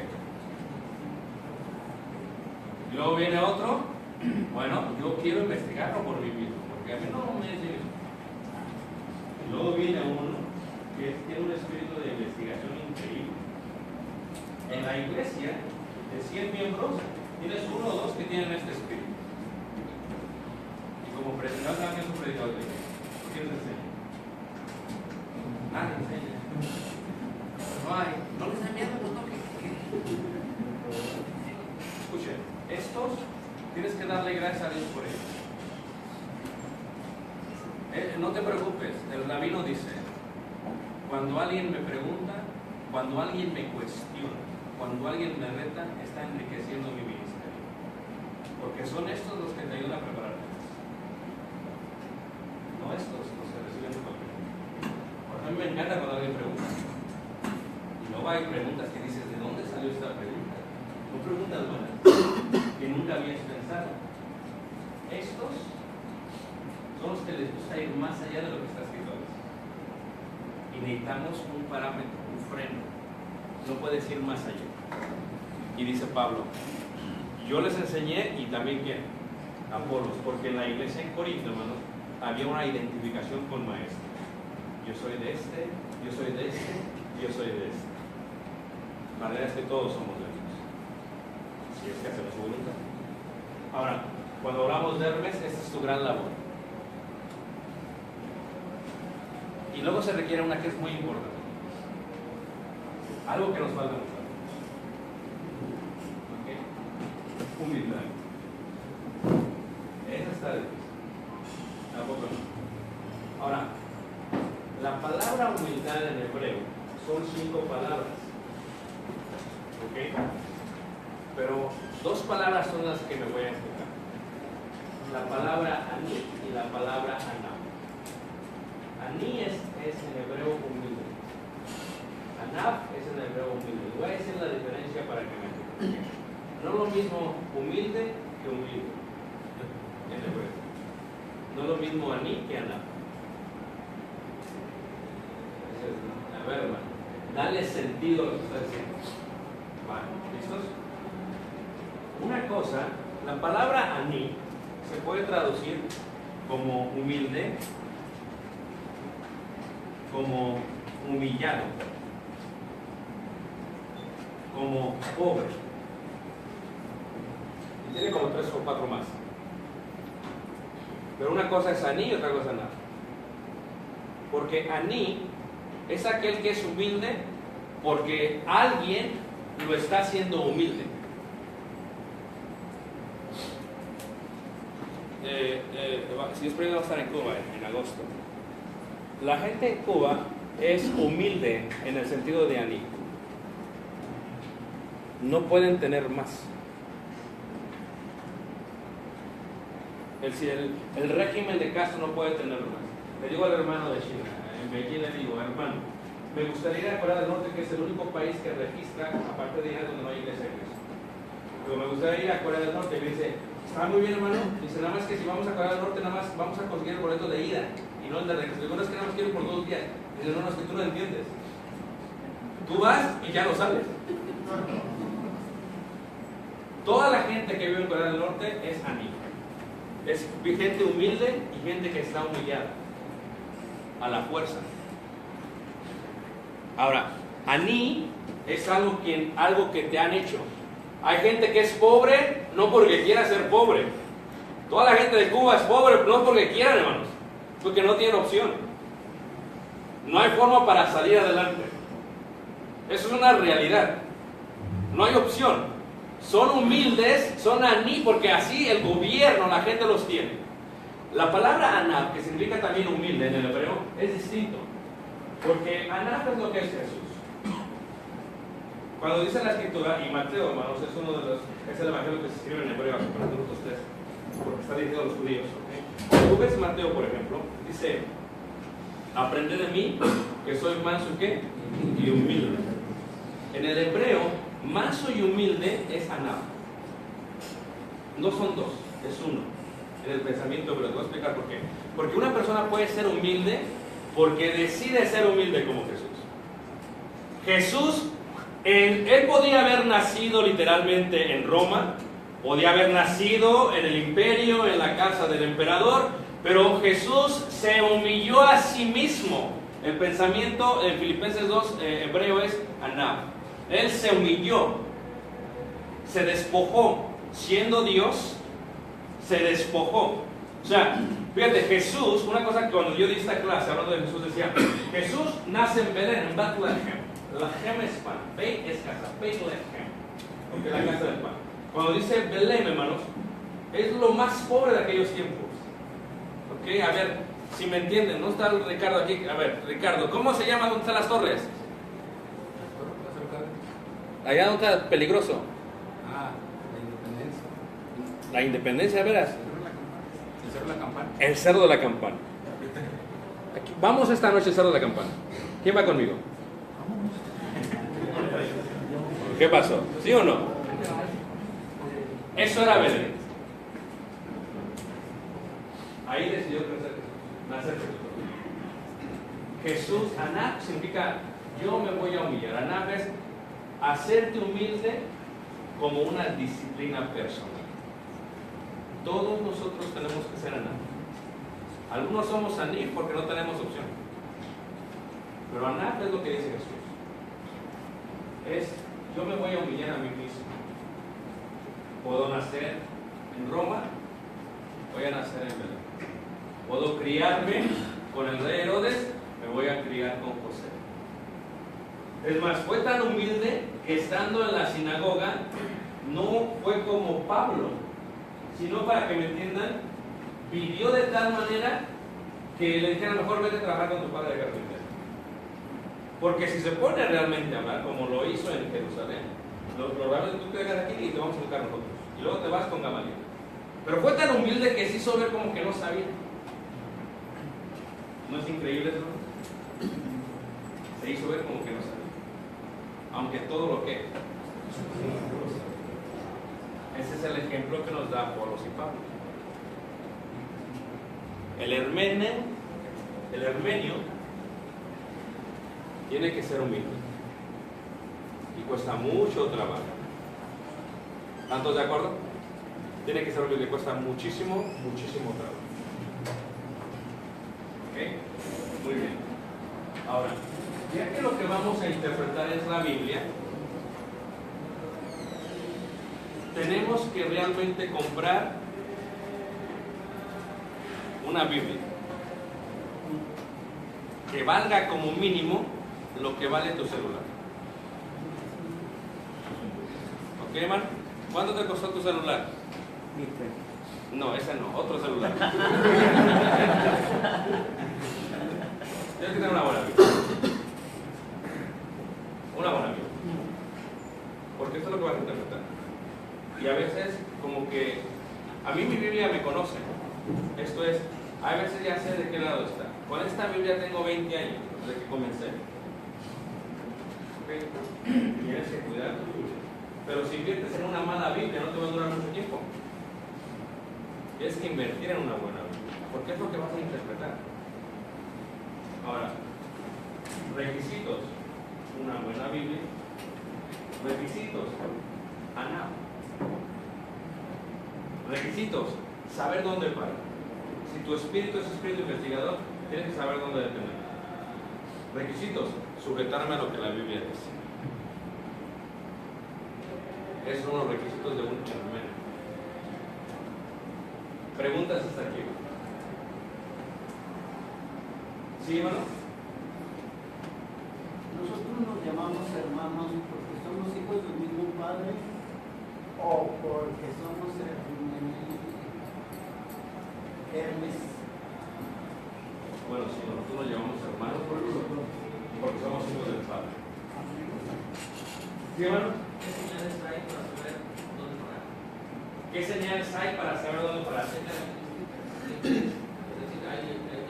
Y luego viene otro, bueno, yo quiero investigarlo por mí mismo, porque a mí no me dice eso. Y luego viene uno que tiene un espíritu de investigación increíble. En la iglesia, de 100 miembros, tienes 1 o 2 que tienen este espíritu. Y como predicador, ¿quién es un predicador de iglesia? ¿Quién les enseña? Nadie enseña. No les da miedo, no que. Escuchen, estos tienes que darle gracias a Dios por ellos. No te preocupes, el rabino dice, cuando alguien me pregunta, cuando alguien me cuestiona, cuando alguien me reta, está enriqueciendo mi ministerio. Porque son estos los que te ayudan a prepararte. No estos, los que reciben tu papel. Porque a mí me encanta cuando alguien pregunta. Y luego hay preguntas que dices, ¿de dónde salió esta pregunta? No preguntas buenas, que nunca habías pensado. Estos son los que les gusta ir más allá de lo que está escrito. Y necesitamos un parámetro, un freno. No puedes ir más allá. Y dice Pablo, yo les enseñé y también ¿quién? Apolos, porque en la iglesia en Corinto, hermanos, había una identificación con maestro. Yo soy de este, yo soy de este, yo soy de este. La realidad es que todos somos de Dios, si es que hacemos su voluntad. Ahora, cuando hablamos de Hermes, esta es tu gran labor. Y luego se requiere una que es muy importante. Algo que nos falta mucho. ¿Ok? Humildad. Esa está difícil. Tampoco no. Ahora, la palabra humildad en hebreo son 5 palabras. ¿Ok? Pero 2 palabras son las que me voy a enfocar. La palabra ani y la palabra anab. Ani es en hebreo humilde. Anab es en hebreo humilde. Voy a decir la diferencia para que me entiendan. No es lo mismo humilde que humilde en hebreo. No es lo mismo ani que anab. A ver, hermano, dale sentido a lo que está diciendo. Vale, ¿listos? Una cosa, la palabra ani se puede traducir como humilde, como humillado, como pobre. Y tiene como 3 o 4 más. Pero una cosa es ani y otra cosa es anab. Porque ani es aquel que es humilde porque alguien lo está haciendo humilde. Si Dios quiere, vamos a estar en Cuba en agosto. La gente en Cuba es humilde en el sentido de ani. No pueden tener más. El régimen de Castro no puede tener más. Le digo al hermano de China, en Beijing le digo, hermano, me gustaría ir a Corea del Norte, que es el único país que registra, aparte de Irán, donde no hay iglesia de Cristo. Pero me gustaría ir a Corea del Norte. Y me dice, está muy bien, hermano. Dice, nada más que si vamos a Corea del Norte, nada más vamos a conseguir el boleto de ida y no el de regreso. Digo, no, es que nada más quiero por 2 días. Dice, no, es que tú no entiendes. Tú vas y ya no sales. Toda la gente que vive en Corea del Norte es ani. Es gente humilde y gente que está humillada a la fuerza. Ahora, ani es algo que te han hecho. Hay gente que es pobre no porque quiera ser pobre. Toda la gente de Cuba es pobre no porque quieran, hermanos, porque no tienen opción. No hay forma para salir adelante. Eso es una realidad. No hay opción. Son humildes, son ani porque así el gobierno, la gente los tiene. La palabra anab, que significa también humilde en el hebreo, es distinto. Porque anab es lo que es Jesús. Cuando dice la escritura, y Mateo, hermanos, es el evangelio que se escribe en hebreo, para nosotros 3, porque está dirigido a los judíos. ¿Okay? Cuando tú ves Mateo, por ejemplo, dice, aprended de mí, que soy manso ¿qué? Y humilde. En el hebreo, manso y humilde es anab. No son 2, es 1. En el pensamiento hebreo, te voy a explicar por qué. Porque una persona puede ser humilde porque decide ser humilde como Jesús. Jesús, él podía haber nacido literalmente en Roma, podía haber nacido en el imperio, en la casa del emperador, pero Jesús se humilló a sí mismo. El pensamiento en Filipenses 2 hebreo es anab. Él se humilló, se despojó, siendo Dios, se despojó. O sea, fíjate, Jesús, una cosa que cuando yo di esta clase, hablando de Jesús, decía, Jesús nace en Belén, en Bethlehem. Lahem es pan, Beit es casa, Bethlehem, porque la casa del pan. Cuando dice Belén, hermanos, es lo más pobre de aquellos tiempos. Ok, a ver, si me entienden, no está Ricardo aquí. A ver, Ricardo, ¿cómo se llama donde están las torres? Allá donde está peligroso. La Independencia. La Independencia, verás. El Cerro de la Campana. El Cerro de la Campana. Aquí, vamos esta noche al Cerro de la Campana. ¿Quién va conmigo? ¿Qué pasó? ¿Sí o no? Eso era Belén. Ahí decidió nacer Jesús. Jesús, anab significa yo me voy a humillar. Anab es hacerte humilde como una disciplina personal. Todos nosotros tenemos que ser anab. Algunos somos Anif porque no tenemos opción. Pero Anaf es lo que dice Jesús. Yo me voy a humillar a mí mismo. Puedo nacer en Roma, voy a nacer en Belén. Puedo criarme con el rey Herodes, me voy a criar con José. Es más, fue tan humilde que estando en la sinagoga, no fue como Pablo, sino, para que me entiendan, vivió de tal manera que le dijeron: mejor vete a trabajar con tu padre de carpintero. Porque si se pone realmente a hablar, como lo hizo en Jerusalén, probablemente tú te dejas aquí y te vamos a educar nosotros, y luego te vas con Gamaliel. Pero fue tan humilde que se hizo ver como que no sabía. ¿No es increíble eso? Se hizo ver como que no sabía, aunque todo lo que... Ese es el ejemplo que nos da Apolos y Pablo. El hermenio tiene que ser humilde y cuesta mucho trabajo. ¿Tantos de acuerdo? Tiene que ser humilde, cuesta muchísimo, muchísimo trabajo. ¿Ok? Muy bien. Ahora, ya que lo que vamos a interpretar es la Biblia, tenemos que realmente comprar una Biblia que valga como mínimo lo que vale tu celular. ¿Ok, hermano? ¿Cuánto te costó tu celular? No, ese no, otro celular. Tienes que tener una buena Biblia. Una buena Biblia. Porque esto es lo que vas a interpretar. Y a veces, como que a mí mi Biblia me conoce. Esto es, a veces ya sé de qué lado está. Con esta Biblia tengo 20 años desde que comencé. ¿Okay? Tienes que cuidar tu Biblia. Pero si inviertes en una mala Biblia, no te va a durar mucho tiempo. Tienes que invertir en una buena Biblia, porque es lo que vas a interpretar. Ahora, requisitos: una buena Biblia. Requisitos: Anab. Requisitos: saber dónde parar. Si tu espíritu es espíritu investigador, tienes que saber dónde detener. Requisitos: sujetarme a lo que la Biblia dice. Esos son los requisitos de un hermano. Preguntas hasta aquí. ¿Sí, hermano? Nosotros nos llamamos hermanos porque somos hijos del mismo padre o porque somos Hermes. Bueno, sí, nosotros nos llamamos hermanos porque somos hijos del Padre. ¿Sí, hermano? ¿Qué señales hay para saber dónde parar? ¿Qué señales hay para saber dónde parar? Es decir,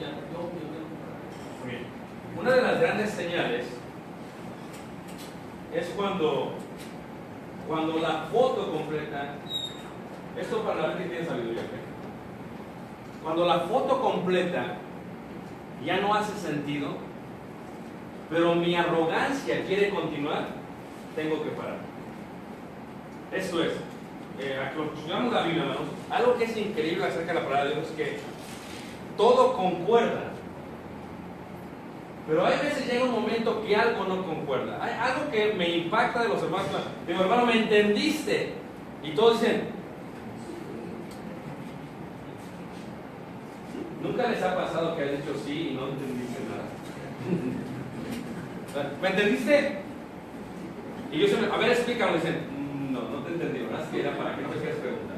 ya yo tengo que parar. Muy bien. Una de las grandes señales es cuando la foto completa, esto para la gente que tiene sabiduría, ¿ok? Cuando la foto completa ya no hace sentido, pero mi arrogancia quiere continuar, tengo que parar. Esto es, estudiamos la Biblia, hermanos, algo que es increíble acerca de la palabra de Dios es que todo concuerda. Pero hay veces llega un momento que algo no concuerda. Hay algo que me impacta de los hermanos. Digo, hermano, ¿me entendiste? Y todos dicen... ¿Nunca les ha pasado que han dicho sí y no entendiste nada? ¿Me entendiste? Y yo siempre, a ver, explícalo. Dicen, no te entendí, ¿verdad? Es que era para que no te quieras preguntar.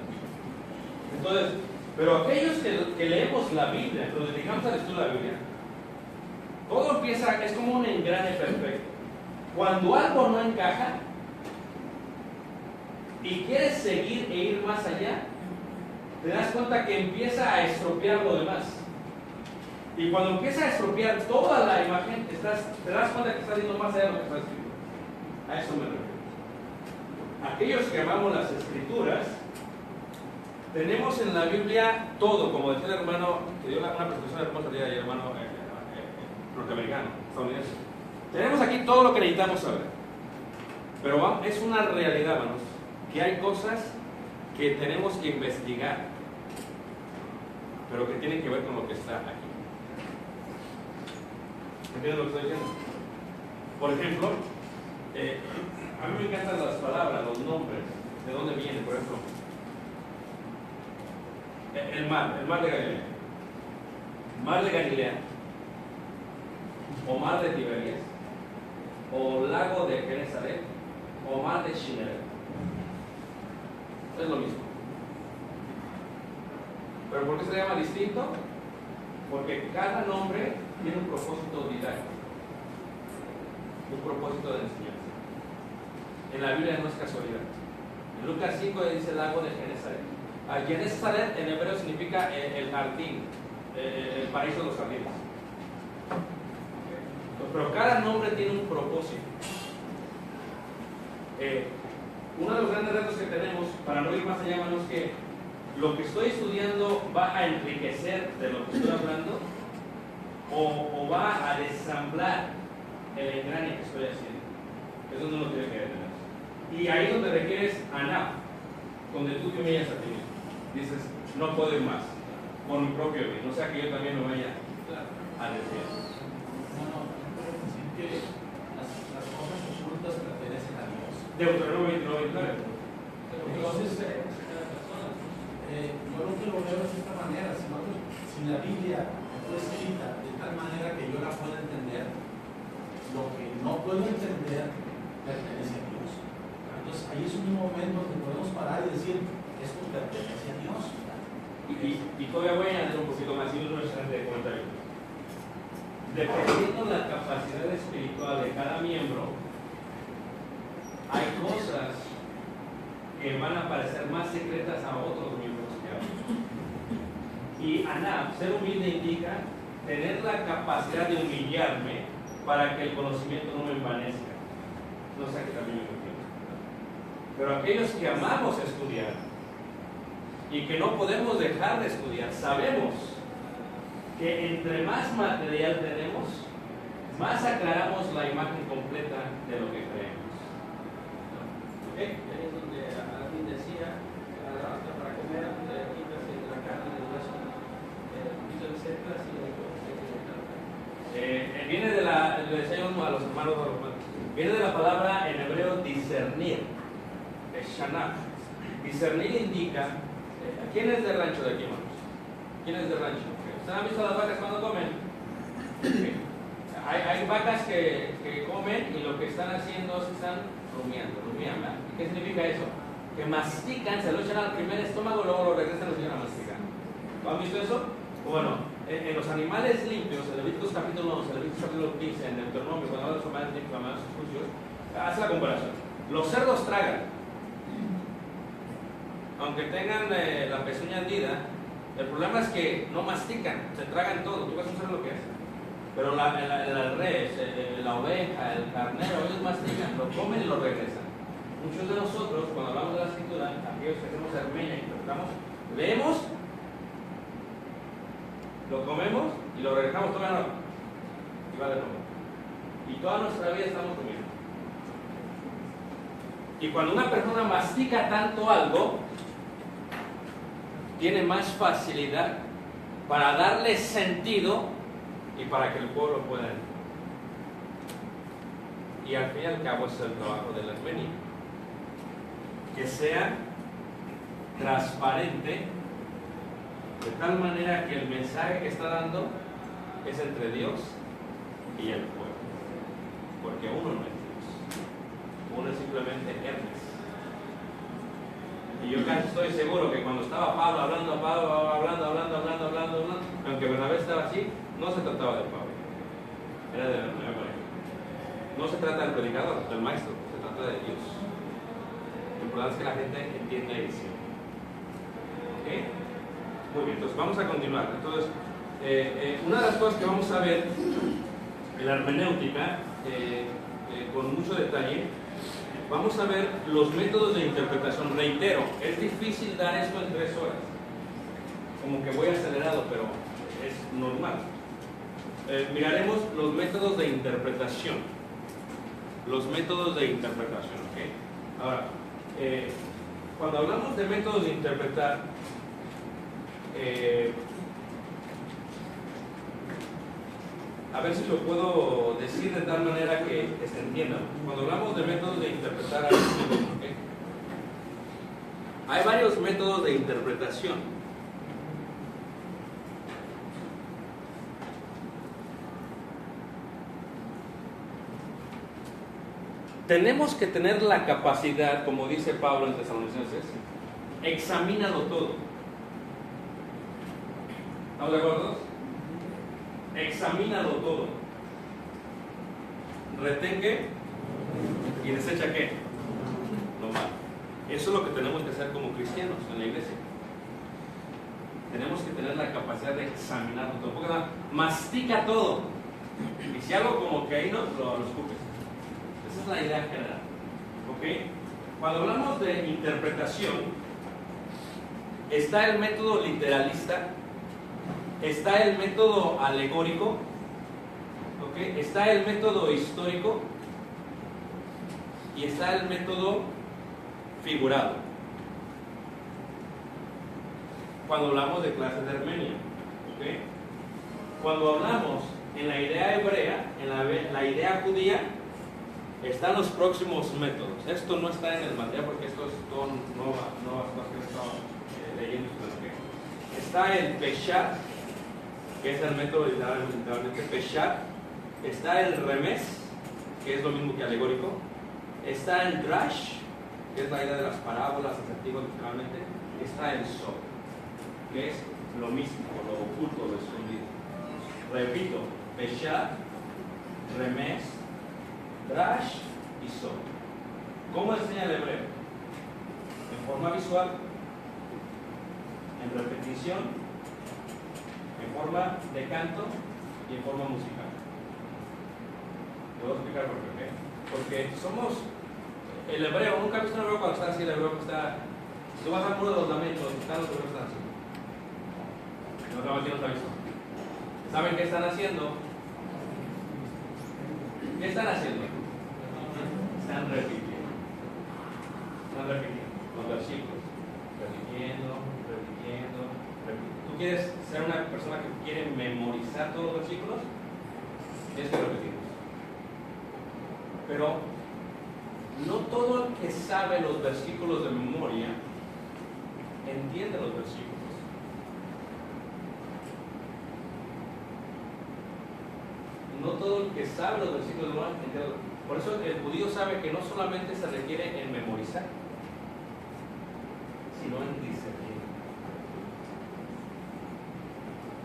Entonces, pero aquellos que leemos la Biblia, que nos dedicamos al estudio de la Biblia, todo empieza, es como un engrane perfecto. Cuando algo no encaja y quieres seguir e ir más allá, te das cuenta que empieza a estropear lo demás. Y cuando empieza a estropear toda la imagen, te das cuenta que estás yendo más allá de lo que está escrito. A eso me refiero. Aquellos que amamos las Escrituras, tenemos en la Biblia todo, como decía el hermano, que dio una presentación hermosa el día de ayer, hermano norteamericano, estadounidense. Tenemos aquí todo lo que necesitamos saber. Pero es una realidad, hermanos, que hay cosas que tenemos que investigar. ¿Ok? pero que tienen que ver con lo que está aquí. ¿Entienden lo que estoy diciendo? Por ejemplo, a mí me encantan las palabras, los nombres, de dónde vienen, por ejemplo. El mar de Galilea. Mar de Galilea, o mar de Tiberias, o lago de Genesaret, o mar de Chineret. Es lo mismo. ¿Pero por qué se llama distinto? Porque cada nombre tiene un propósito didáctico, un propósito de enseñanza. En la Biblia no es casualidad. En Lucas 5 dice lago de Genesaret. Genesaret en hebreo significa el jardín, el paraíso de los jardines. Pero cada nombre tiene un propósito. Uno de los grandes retos que tenemos, para no ir más allá, hermanos, es que lo que estoy estudiando va a enriquecer de lo que estoy hablando o va a desamblar el engrane que estoy haciendo. Es donde uno tiene que detener. Y ahí es donde requieres anap, donde tú te humillas a ti mismo. Dices, no puedo ir más, por mi propio bien, no sea que yo también me vaya a desviar. No, pero decir que las cosas ocultas pertenecen a Dios. Deuteronomio 29. Entonces, yo lo que lo veo es de esta manera. Si la Biblia fue escrita de tal manera que yo la pueda entender, lo que no puedo entender pertenece a Dios. Entonces, ahí es un momento donde podemos parar y decir, esto pertenece a Dios. Y todavía voy a añadir un poquito más, y un excelente comentario. Dependiendo de la capacidad espiritual de cada miembro, hay cosas que van a parecer más secretas a otros miembros que a otros. Y anab, ser humilde, indica tener la capacidad de humillarme para que el conocimiento no me envanezca. No sea que también me entienda. Pero aquellos que amamos estudiar y que no podemos dejar de estudiar, sabemos que entre más material tenemos, más aclaramos la imagen completa de lo que creemos. Ahí es donde alguien decía, hasta para comer, quitas la carne del hueso, quitas el centro y el Viene de la, le decía a los hermanos, viene de la palabra en hebreo discernir, es shanaf. Discernir indica, ¿quién es del rancho de aquí, hermanos? ¿Quién es del rancho? ¿Ustedes han visto las vacas cuando comen? Okay. Hay vacas que comen y lo que están haciendo es que están rumiando, ¿verdad? ¿Qué significa eso? Que mastican, se lo echan al primer estómago, luego lo regresan y lo siguen a masticar. ¿Han visto eso? Bueno, en los animales limpios, en Levíticos capítulo 11, Levíticos capítulo 15, en Deuteronomio, cuando habla de los animales limpios, llamados sucios, hace la comparación. Los cerdos tragan. Aunque tengan la pezuña hendida, el problema es que no mastican, se tragan todo. Tú vas a hacer lo que es. Pero la res, la oveja, el carnero, ellos mastican, lo comen y lo regresan. Muchos de nosotros, cuando hablamos de la escritura, aquellos que hacemos hermeña y interpretamos, leemos, lo comemos y lo regresamos toda la noche. Y va de nuevo. Y toda nuestra vida estamos comiendo. Y cuando una persona mastica tanto algo, tiene más facilidad para darle sentido y para que el pueblo pueda entender. Y al fin y al cabo es el trabajo de la hermeña. Que sea transparente de tal manera que el mensaje que está dando es entre Dios y el pueblo. Porque uno no es Dios. Uno es simplemente Hermes. Y yo casi estoy seguro que cuando estaba Pablo hablando, aunque Bernabé estaba así, no se trataba de Pablo. Era de Bernabé. No se trata del predicador, del maestro, se trata de Dios. Lo importante es que la gente entienda y siga. ¿Ok? Muy bien, entonces vamos a continuar. Entonces, una de las cosas que vamos a ver en la hermenéutica, con mucho detalle, vamos a ver los métodos de interpretación. Reitero, es difícil dar esto en 3 horas. Como que voy acelerado, pero es normal. Miraremos los métodos de interpretación. Los métodos de interpretación, ¿ok? Ahora, cuando hablamos de métodos de interpretar, a ver si lo puedo decir de tal manera que se entienda. Cuando hablamos de métodos de interpretar algo, ¿ok? Hay varios métodos de interpretación. Tenemos que tener la capacidad, como dice Pablo en Tesalonicenses, examínalo todo. ¿Estamos de acuerdo? Examínalo todo. Retén qué y desecha qué. Lo malo. Eso es lo que tenemos que hacer como cristianos en la iglesia. Tenemos que tener la capacidad de examinarlo todo. Porque mastica todo. Y si algo como que ahí no, lo escupes. Esa es la idea general. ¿Ok? Cuando hablamos de interpretación, está el método literalista, está el método alegórico, ¿ok? Está el método histórico y está el método figurado. Cuando hablamos de clases de Armenia, ¿ok? Cuando hablamos en la idea hebrea, en la idea judía, están los próximos métodos. Esto no está en el material porque esto es todo nuevas cosas que he estado leyendo. Está el Peshat, que es el método literalmente Peshat. Está el Remes, que es lo mismo que alegórico. Está el Drash, que es la idea de las parábolas, asertivos literalmente. Está el Sod, que es lo místico, lo oculto, lo escondido. Repito, Peshat, Remes, Drash y Sod. ¿Cómo enseña el hebreo? En forma visual, en repetición, en forma de canto y en forma musical. ¿Puedo explicar por qué? Porque somos el hebreo. Nunca he visto un hebreo cuando está así. El hebreo que está. Si tú vas al muro de los lamentos, están los hebreos que están así. No está visto. ¿Saben qué están haciendo? ¿Qué están haciendo? Están repitiendo. Están repitiendo los versículos. Repitiendo. ¿Tú quieres ser una persona que quiere memorizar todos los versículos? Tienes que repetirlos. Pero no todo el que sabe los versículos de memoria entiende los versículos. No todo el que sabe los versículos de memoria entiende. Por eso el judío sabe que no solamente se requiere en memorizar, sino en discernir.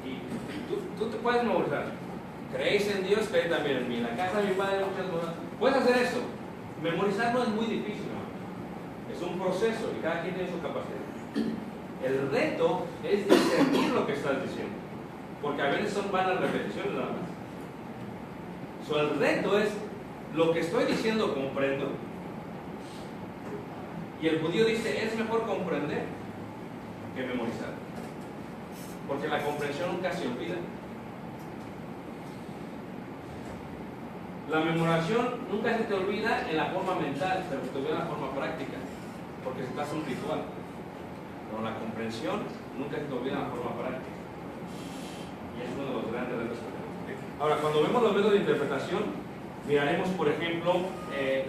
Y tú te puedes memorizar. ¿Creéis en Dios? Creéis también en mí. En la casa de mi padre hay muchas cosas. Puedes hacer eso. Memorizar no es muy difícil, ¿no? Es un proceso y cada quien tiene su capacidad. El reto es discernir lo que estás diciendo, porque a veces son vanas repeticiones nada más. El reto es lo que estoy diciendo comprendo. Y el judío dice es mejor comprender que memorizar, porque la comprensión nunca se olvida. La memoración nunca se te olvida en la forma mental, pero se te olvida en la forma práctica, porque estás un ritual. Pero la comprensión nunca se te olvida en la forma práctica. Y es uno de los grandes retos que tenemos. Ahora, cuando vemos los métodos de interpretación, miraremos, por ejemplo,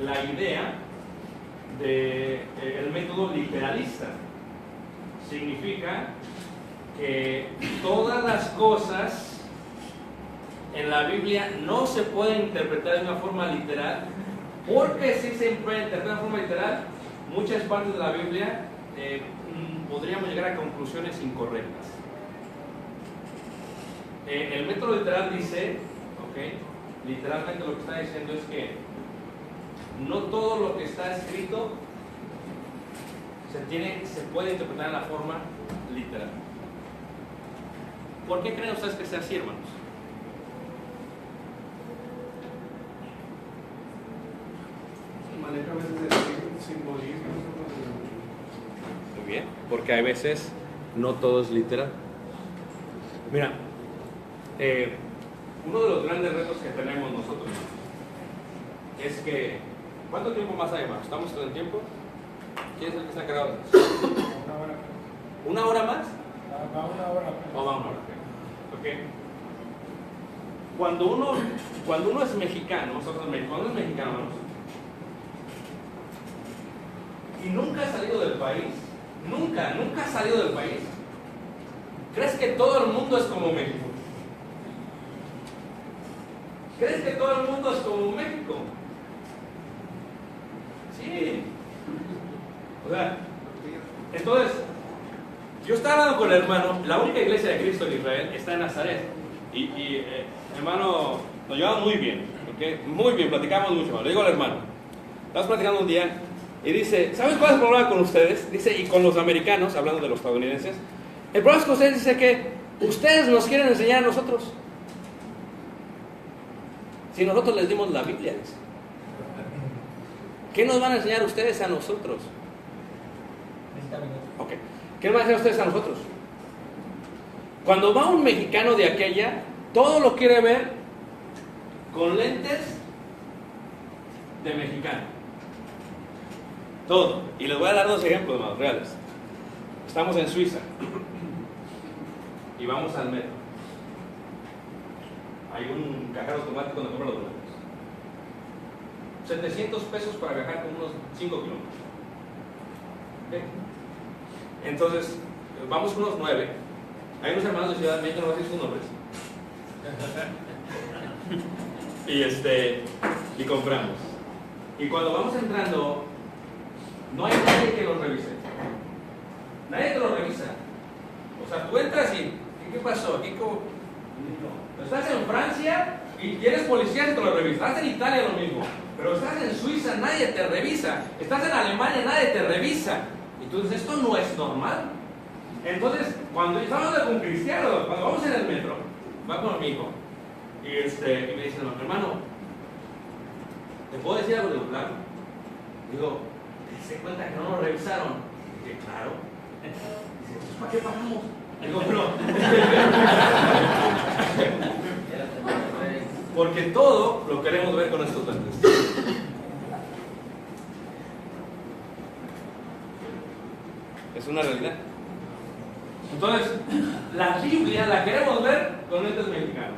la idea del método literalista. Significa que todas las cosas en la Biblia no se pueden interpretar de una forma literal, porque si se puede interpretar de una forma literal, muchas partes de la Biblia podríamos llegar a conclusiones incorrectas. El método literal dice, literalmente lo que está diciendo es que no todo lo que está escrito se puede interpretar en la forma literal. ¿Por qué creen ustedes que sea así, hermanos? Maneja a veces el simbolismo. Muy bien, porque a veces no todo es literal. Mira, uno de los grandes retos que tenemos nosotros es que, ¿cuánto tiempo más hay, hermano? ¿Estamos en el tiempo? ¿Quién es el que está encargado? ¿Una hora más? Va una hora. ¿O va una hora? Ok. cuando uno es mexicano, nosotros en México, cuando uno es mexicano, hermanos, y nunca ha salido del país, nunca ha salido del país, ¿crees que todo el mundo es como México? ¿Crees que todo el mundo es como México? Sí. O sea, entonces, yo estaba hablando con el hermano, la única iglesia de Cristo en Israel está en Nazaret. Y hermano, nos llevamos muy bien, ¿okay? Muy bien, platicamos mucho, hermano. Le digo al hermano, estamos platicando un día y dice, ¿saben cuál es el problema con ustedes? Dice, y con los americanos, hablando de los estadounidenses, el problema es que ustedes dicen que ustedes nos quieren enseñar a nosotros. Si nosotros les dimos la Biblia, dice. ¿Qué nos van a enseñar ustedes a nosotros? Ok. ¿Qué nos van a enseñar ustedes a nosotros? Cuando va un mexicano de aquella, todo lo quiere ver con lentes de mexicano. Todo. Y les voy a dar dos ejemplos más reales. Estamos en Suiza y vamos al metro. Hay un cajero automático donde compra los boletos. 700 pesos para viajar con unos 5 kilómetros. ¿Okay? Entonces, vamos con unos 9. Hay unos hermanos de Ciudad de México, no voy a decir sus nombres. Y compramos. Y cuando vamos entrando, no hay nadie que los revise. Nadie te lo revisa. O sea, tú entras y ¿qué pasó? Aquí como... No. Estás en Francia y tienes policías que te lo revisan. Estás en Italia lo mismo. Pero estás en Suiza, nadie te revisa. Estás en Alemania, nadie te revisa. Y tú dices, esto no es normal. Entonces, cuando estamos hablando con cristianos, cuando vamos en el metro, va con mi hijo y me dice, hermano, ¿te puedo decir algo de un plan? Digo, ¿te das cuenta que no lo revisaron? Y dije, claro. Dice, pues ¿para qué pagamos? Digo, no. Porque todo lo queremos ver con estos lentes. Es una realidad. Entonces, la Biblia la queremos ver con lentes mexicanos.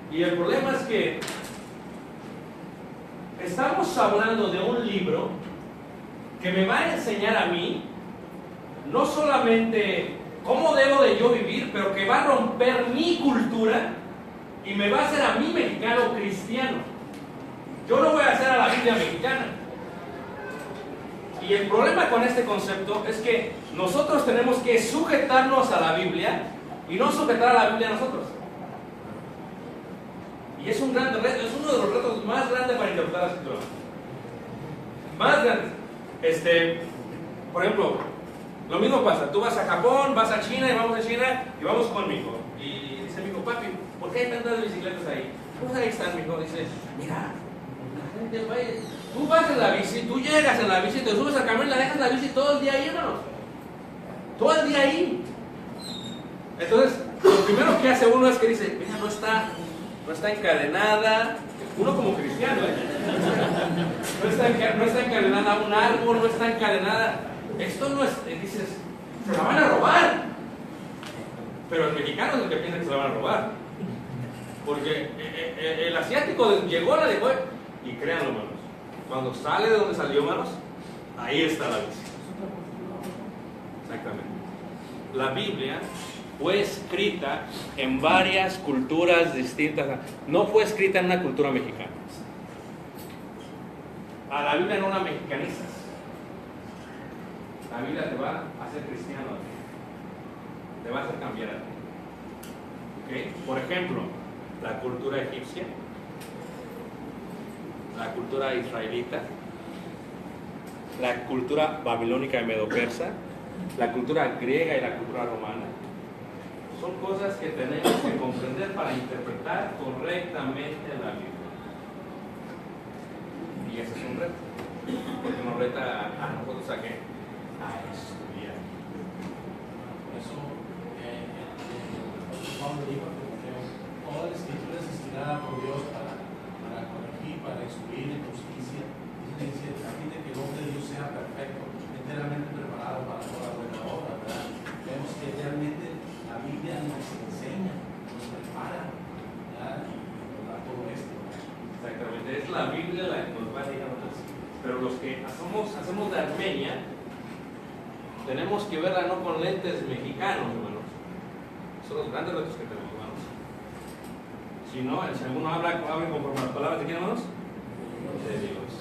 Y el problema es que estamos hablando de un libro que me va a enseñar a mí no solamente cómo debo de yo vivir, pero que va a romper mi cultura y me va a hacer a mí mexicano cristiano. Yo no voy a hacer a la Biblia mexicana. Y el problema con este concepto es que nosotros tenemos que sujetarnos a la Biblia y no sujetar a la Biblia a nosotros. Y es un gran reto, es uno de los retos más grandes para interpretar la Escritura. Más grandes. Por ejemplo, lo mismo pasa, tú vas a Japón, vas a China y vamos a China y vamos con mi hijo. Y dice mi hijo, papi, ¿por qué hay tantas bicicletas ahí? Pues ahí están, mi hijo. Dice, mira, la gente va, tú vas en la bici, tú llegas en la bici, te subes al camión y la dejas la bici todo el día ahí, hermanos. Todo el día ahí. Entonces, lo primero que hace uno es que dice, mira, no está encadenada. Uno como cristiano, no está encadenada a un árbol, no está encadenada. Esto no es, dices, se la van a robar. Pero el mexicano es el que piensa que se la van a robar. Porque el asiático llegó, la dejó, y créanlo, hermanos, cuando sale de donde salió, hermanos, ahí está la bici. Exactamente. La Biblia fue escrita en varias culturas distintas. No fue escrita en una cultura mexicana. A la Biblia no la mexicanizas. La Biblia te va a hacer cristiano a ti. Te va a hacer cambiar a ti. ¿Okay? Por ejemplo, la cultura egipcia, la cultura israelita, la cultura babilónica y medo-persa, la cultura griega y la cultura romana. Son cosas que tenemos que comprender para interpretar correctamente la Biblia. Y ese es un reto. Porque nos reta a nosotros a qué? A estudiar. Eso, Pablo dijo que toda la escritura es inspirada por Dios para corregir, para instruir en justicia. Dice a fin de que el hombre de Dios sea perfecto, enteramente preparado para toda buena obra, ¿verdad? Vemos que realmente la hacemos de Armenia, tenemos que verla no con lentes mexicanos, hermanos. Son los grandes retos que tenemos, hermanos. Si no, si alguno habla conforme a las palabras de quién, hermanos, de Dios.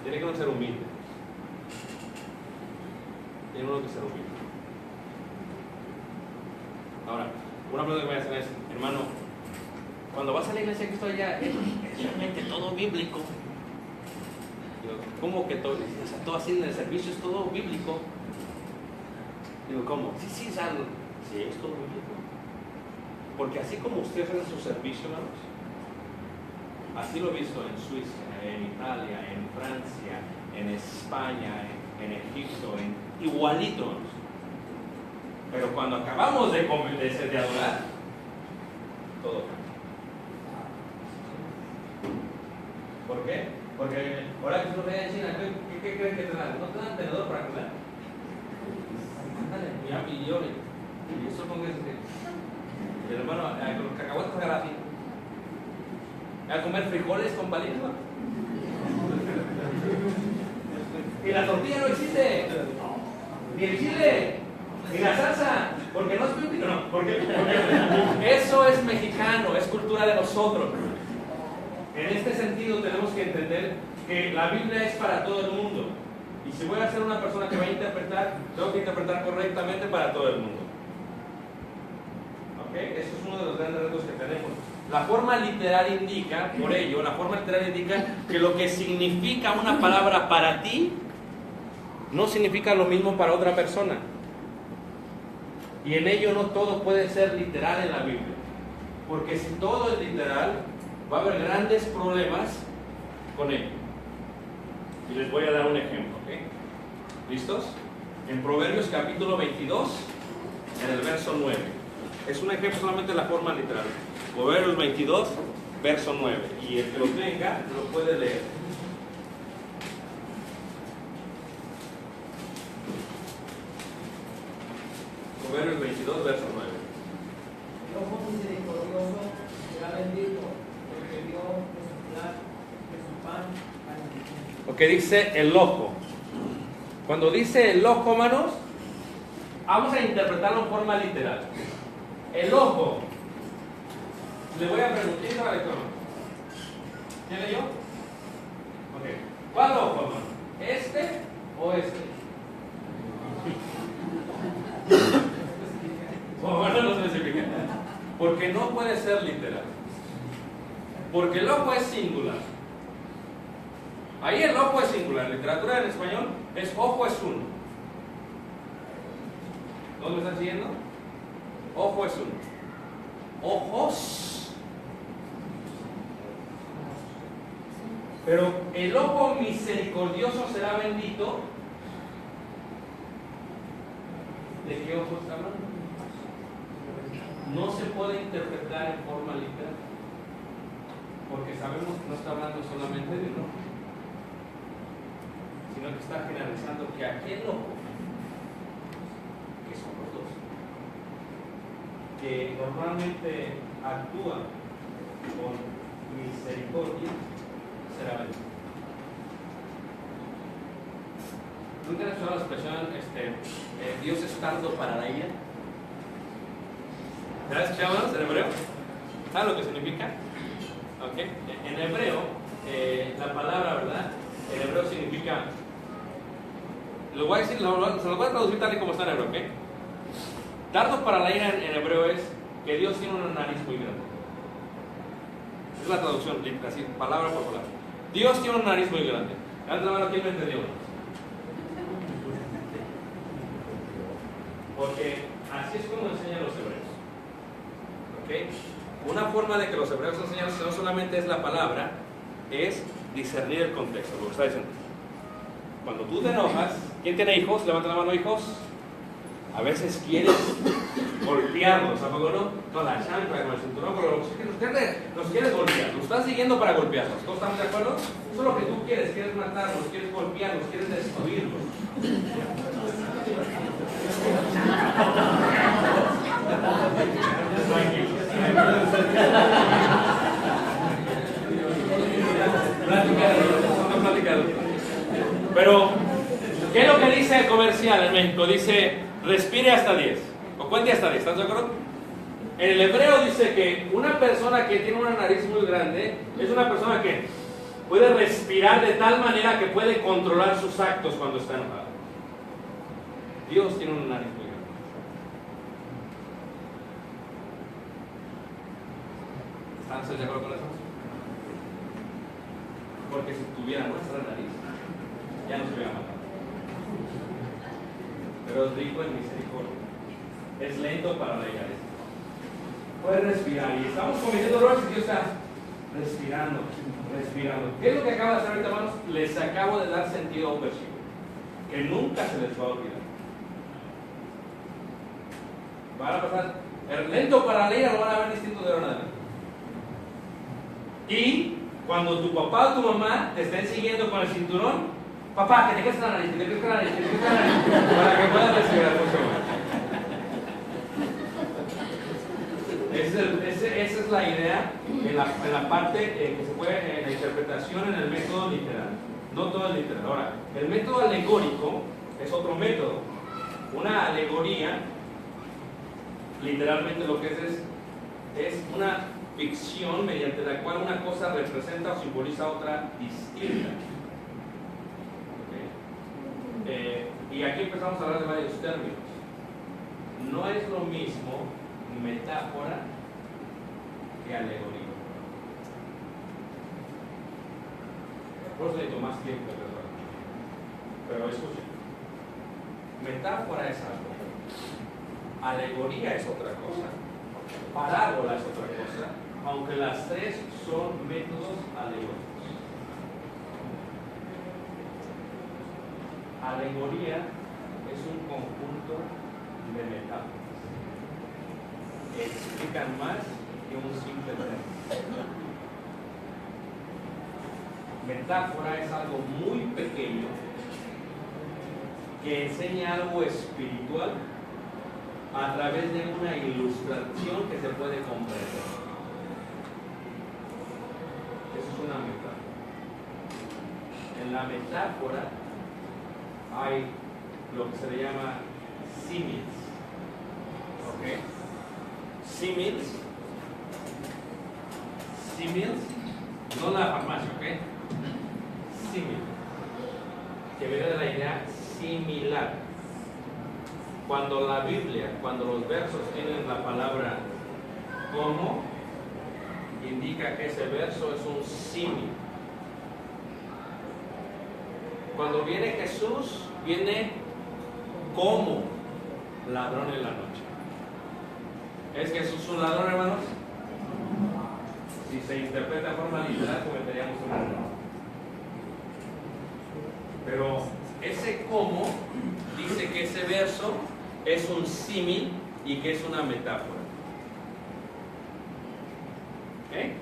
Tiene que uno ser humilde. Tiene uno que ser humilde. Ahora, una pregunta que voy a hacer es, hermano, cuando vas a la iglesia que estoy allá, es realmente todo bíblico. Digo, ¿cómo que todo? O sea, todo así en el servicio es todo bíblico. Digo, ¿cómo? Sí, es todo bíblico. Porque así como ustedes hacen su servicio, hermanos, así lo he visto en Suiza, en Italia, en Francia, en España, en Egipto, igualito, hermanos. Pero cuando acabamos de adorar, todo cambia. ¿Por qué? Porque ahora que tú ves en China, ¿qué creen que te dan? ¿No te dan tenedor para comer? Ándale, y yo, y eso con eso que el hermano, con los cacahuates agarra así. A comer frijoles con palitos. Y la tortilla no existe. Ni el chile. Ni la salsa. Porque no es bíblico. No, porque eso es mexicano, es cultura de nosotros. En este sentido tenemos que entender que la Biblia es para todo el mundo. Y si voy a ser una persona que va a interpretar, tengo que interpretar correctamente para todo el mundo. ¿Ok? Eso es uno de los grandes retos que tenemos. La forma literal indica, por ello, la forma literal indica que lo que significa una palabra para ti no significa lo mismo para otra persona. Y en ello no todo puede ser literal en la Biblia. Porque si todo es literal, va a haber grandes problemas con ello. Y les voy a dar un ejemplo, ¿ok? ¿Listos? En Proverbios capítulo 22, en el verso 9. Es un ejemplo solamente de la forma literal. Proverbios 22, verso 9. Y el que lo tenga, lo puede leer. Proverbios 22, verso 9. El ojo misericordioso será bendito, porque dio de su pan al indigente. Lo que dice el ojo. Cuando dice el ojo, hermanos, vamos a interpretarlo en forma literal. El ojo. Le voy a preguntar, ¿quién sabe esto? ¿Quién leyó? Ok. ¿Cuál ojo, hermano? ¿Este o este? Bueno, no se especifica. Porque no puede ser literal. Porque el ojo es singular. Ahí el ojo es singular. En literatura en español es ojo es uno. ¿No me están siguiendo? Ojo es uno. Ojos. Pero el ojo misericordioso será bendito. ¿De qué ojo está hablando? No se puede interpretar en forma literal. Porque sabemos que no está hablando solamente de un ojo, sino que está generalizando que aquel ojo, que son los dos, que normalmente actúa con misericordia, será bendito. ¿Nunca han escuchado la expresión Dios es tardo para la ira? ¿Ya escuchamos en hebreo? ¿Saben lo que significa? Okay. En hebreo, la palabra, ¿verdad? En hebreo significa, lo voy a decir, se lo voy a traducir tal y como está en hebreo, ¿ok? Tardo para la ira en hebreo es que Dios tiene una nariz muy grande. Es la traducción, así, palabra por palabra. Dios tiene una nariz muy grande. Antes la mano, ¿quién me entendió? Porque así es como enseñan los hebreos. ¿Ok? Una forma de que los hebreos enseñan no solamente es la palabra, es discernir el contexto, lo que está diciendo. Cuando tú te enojas, ¿quién tiene hijos? Levanta la mano, hijos. A veces quieres golpearlos, ¿a poco no? Con la chancla, con el cinturón, pero los quieres golpear, los estás siguiendo para golpearlos. ¿Todos estamos de acuerdo? Eso es lo que tú quieres matarlos, quieres golpearlos, quieres destruirlos. Platicado. Pero Pero, ¿qué es lo que dice el comercial en México? Dice, respire hasta 10. O cuente hasta 10, ¿estás de acuerdo? En el hebreo dice que una persona que tiene una nariz muy grande es una persona que puede respirar de tal manera que puede controlar sus actos cuando está enojado. Dios tiene una nariz muy grande. ¿Están de acuerdo con eso? Porque si tuviera nuestra nariz, ya nos hubiera matado. Pero es rico en misericordia. Es lento para la ira. Puede respirar. Y estamos cometiendo errores y Dios está respirando, respirando. ¿Qué es lo que acaba de hacer ahorita, hermanos? Les acabo de dar sentido a un versículo que nunca se les va a olvidar. Van a pasar, el lento para la ira lo van a ver distinto de ahora en adelante. Y cuando tu papá o tu mamá te estén siguiendo con el cinturón, papá, que te quedes la nariz, que te quedes la nariz, que te quedes la nariz, para que puedas respirar por favor. Esa es la idea en la parte que se puede, en la interpretación en el método literal. No todo es literal. Ahora, el método alegórico es otro método. Una alegoría, literalmente lo que es una ficción mediante la cual una cosa representa o simboliza otra distinta. ¿Okay? Y aquí empezamos a hablar de varios términos. No es lo mismo metáfora que alegoría. Por eso necesito más tiempo, ¿verdad? Pero escuchen. Metáfora es algo. Alegoría es otra cosa. Parábola es otra cosa. Aunque las tres son métodos alegóricos. Alegoría es un conjunto de metáforas que explican más que un simple término. Metáfora es algo muy pequeño que enseña algo espiritual a través de una ilustración que se puede comprender. Eso es una metáfora. En la metáfora hay lo que se le llama símiles. ¿Ok? Símiles, no la farmacia, ¿ok? Símil, que viene de la idea similar. Cuando la Biblia, cuando los versos tienen la palabra como, indica que ese verso es un símil. Cuando viene Jesús, viene como ladrón en la noche. ¿Es Jesús un ladrón, hermanos? Si se interpreta de forma literal, cometeríamos un error. Pero ese como dice que ese verso es un símil y que es una metáfora. ¿Okay?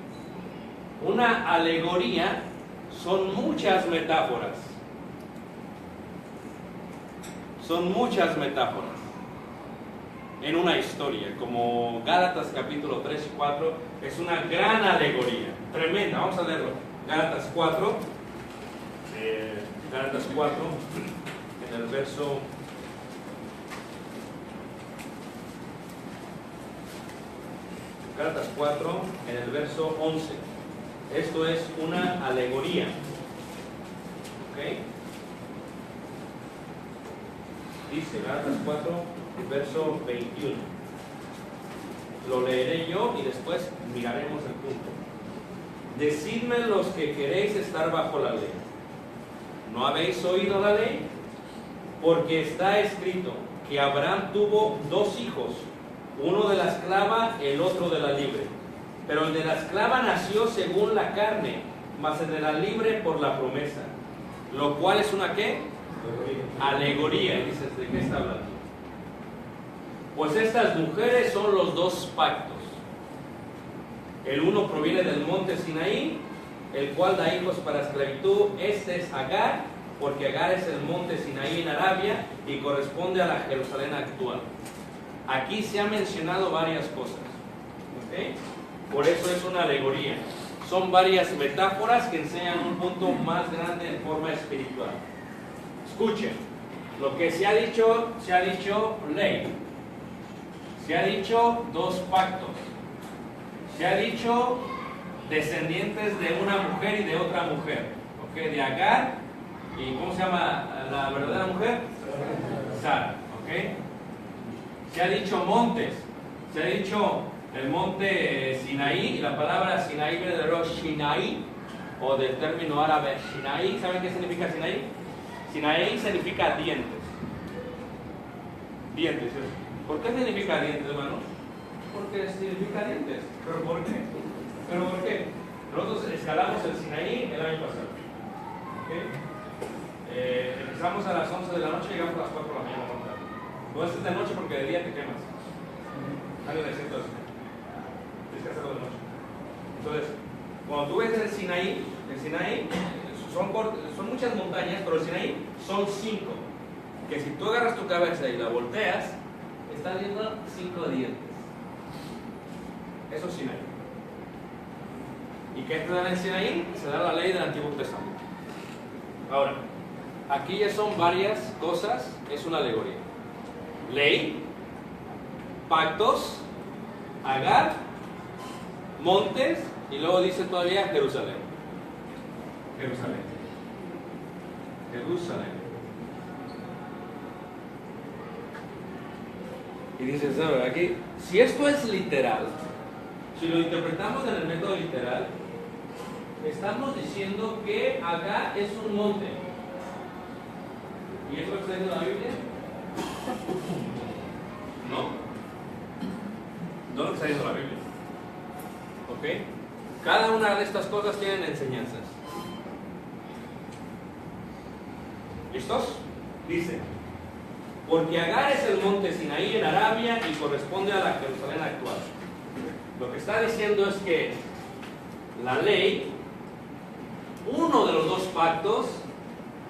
Una alegoría son muchas metáforas. Son muchas metáforas en una historia, como Gálatas capítulo 3 y 4, es una gran alegoría, tremenda. Vamos a leerlo. Gálatas 4, en el verso 11. Esto es una alegoría. ¿Ok? Dice Gálatas 4, verso 21. Lo leeré yo y después miraremos el punto. Decidme los que queréis estar bajo la ley. ¿No habéis oído la ley? Porque está escrito que Abraham tuvo dos hijos, uno de la esclava, el otro de la libre. Pero el de la esclava nació según la carne, mas el de la libre por la promesa. Lo cual es una ¿qué? Alegoría. Dices, ¿de qué está hablando? Pues estas mujeres son los dos pactos. El uno proviene del monte Sinaí, el cual da hijos para esclavitud. Este es Agar, porque Agar es el monte Sinaí en Arabia y corresponde a la Jerusalén actual. Aquí se han mencionado varias cosas. ¿Okay? Por eso es una alegoría. Son varias metáforas que enseñan un punto más grande en forma espiritual. Escuchen, lo que se ha dicho ley, se ha dicho dos pactos, se ha dicho descendientes de una mujer y de otra mujer, ¿ok? De Agar, y ¿cómo se llama la verdadera mujer? Sara, ¿ok? Se ha dicho montes, se ha dicho el monte Sinaí, y la palabra Sinaí viene del verbo Shinai, o del término árabe Sinaí. ¿Saben qué significa Sinaí? Sinaí significa dientes. Dientes. ¿Por qué significa dientes, hermanos? Porque significa dientes. ¿Pero por qué? ¿Pero por qué? Nosotros escalamos el Sinaí el año pasado. ¿Okay? Empezamos a las 11 de la noche y llegamos a las 4 de la mañana. No es de noche porque de día te quemas. Sale del centro. Tienes que hacerlo de noche. Entonces, cuando tú ves el Sinaí son muchas montañas, pero el Sinaí son 5. Que si tú agarras tu cabeza y la volteas, estás viendo 5 dientes. Eso es Sinaí. ¿Y qué te da en el Sinaí? Se da la ley del Antiguo Testamento. Ahora, aquí ya son varias cosas, es una alegoría. Ley, pactos, Agar, montes, y luego dice todavía Jerusalén. Jerusalén. Jerusalén. Y dice, ¿sabes? Aquí, si esto es literal, si lo interpretamos en el método literal, estamos diciendo que Agar es un monte. ¿Y eso lo está diciendo la Biblia? No. No lo que está diciendo la Biblia. ¿Ok? Cada una de estas cosas tienen enseñanzas. ¿Listos? Dice, porque Agar es el monte Sinaí en Arabia y corresponde a la Jerusalén actual. Lo que está diciendo es que la ley, uno de los dos pactos,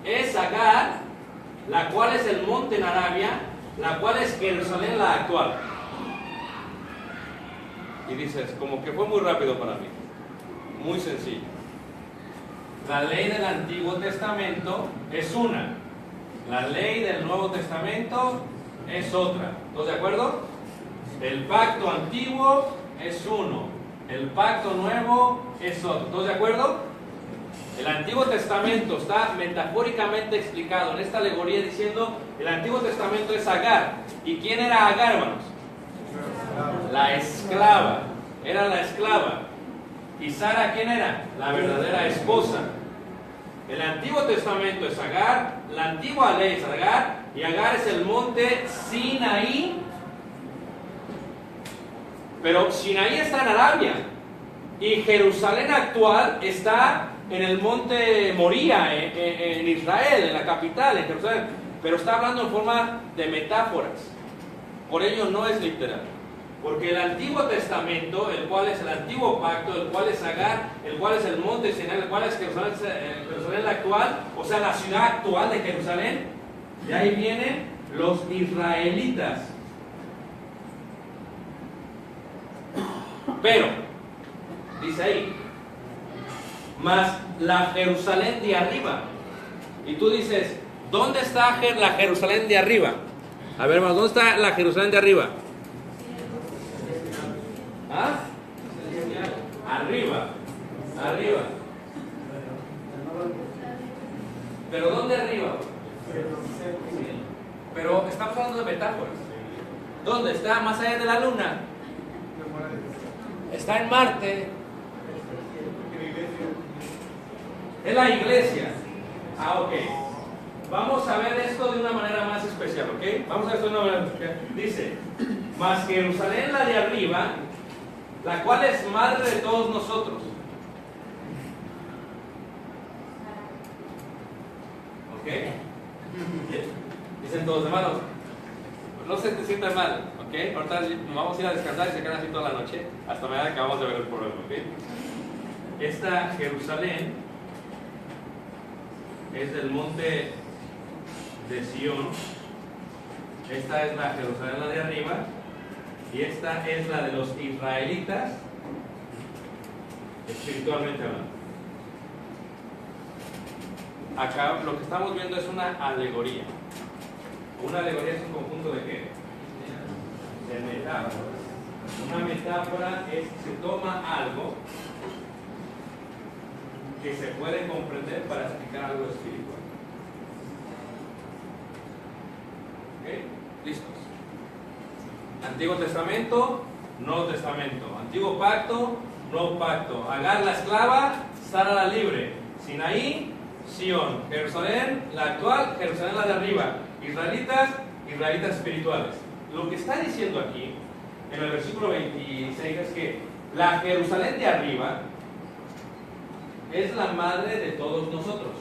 es Agar, la cual es el monte en Arabia, la cual es Jerusalén la actual. Y dices, como que fue muy rápido para mí. Muy sencillo. La ley del Antiguo Testamento es una. La ley del Nuevo Testamento es otra. ¿Todos de acuerdo? El pacto antiguo es uno. El pacto nuevo es otro. ¿Todos de acuerdo? El Antiguo Testamento está metafóricamente explicado en esta alegoría diciendo el Antiguo Testamento es Agar. ¿Y quién era Agar, hermanos? La esclava. Era la esclava. ¿Y Sara quién era? La verdadera esposa. El Antiguo Testamento es Agar, la antigua ley es Agar, y Agar es el monte Sinaí. Pero Sinaí está en Arabia, y Jerusalén actual está en el monte Moría, en Israel, en la capital, en Jerusalén. Pero está hablando en forma de metáforas. Por ello no es literal. Porque el Antiguo Testamento, el cual es el antiguo pacto, el cual es Agar, el cual es el monte Sinaí, el cual es Jerusalén la actual, o sea, la ciudad actual de Jerusalén, de ahí vienen los israelitas. Pero, dice ahí, más la Jerusalén de arriba. Y tú dices, ¿dónde está la Jerusalén de arriba? A ver, hermanos, ¿dónde está la Jerusalén de arriba? ¿Ah? Arriba. Arriba. ¿Pero dónde arriba? Pero estamos hablando de metáforas. ¿Dónde está? Más allá de la luna. Está en Marte. Es la iglesia. Ah, ok. Vamos a ver esto de una manera más especial, ¿ok? Vamos a ver esto de una manera especial. Dice, mas Jerusalén la de arriba, la cual es madre de todos nosotros. ¿Ok? Dicen todos, hermanos, no se te sientan mal, ¿ok? Ahorita nos vamos a ir a descansar y se quedan así toda la noche, hasta mañana acabamos de ver el problema, ¿ok? Esta Jerusalén es del monte de Sión. Esta es la Jerusalén, la de arriba. Y esta es la de los israelitas, espiritualmente hablando. acá lo que estamos viendo es una alegoría. Una alegoría es un conjunto de ¿qué? De metáforas. Una metáfora es que se toma algo que se puede comprender para explicar algo espiritual. ¿Ok? ¿Listos? Antiguo Testamento, Nuevo Testamento. Antiguo Pacto, Nuevo Pacto. Agar la esclava, Sara la libre. Sinaí, Sión. Jerusalén, la actual, Jerusalén la de arriba. Israelitas, israelitas espirituales. Lo que está diciendo aquí, en el versículo 26, es que la Jerusalén de arriba es la madre de todos nosotros.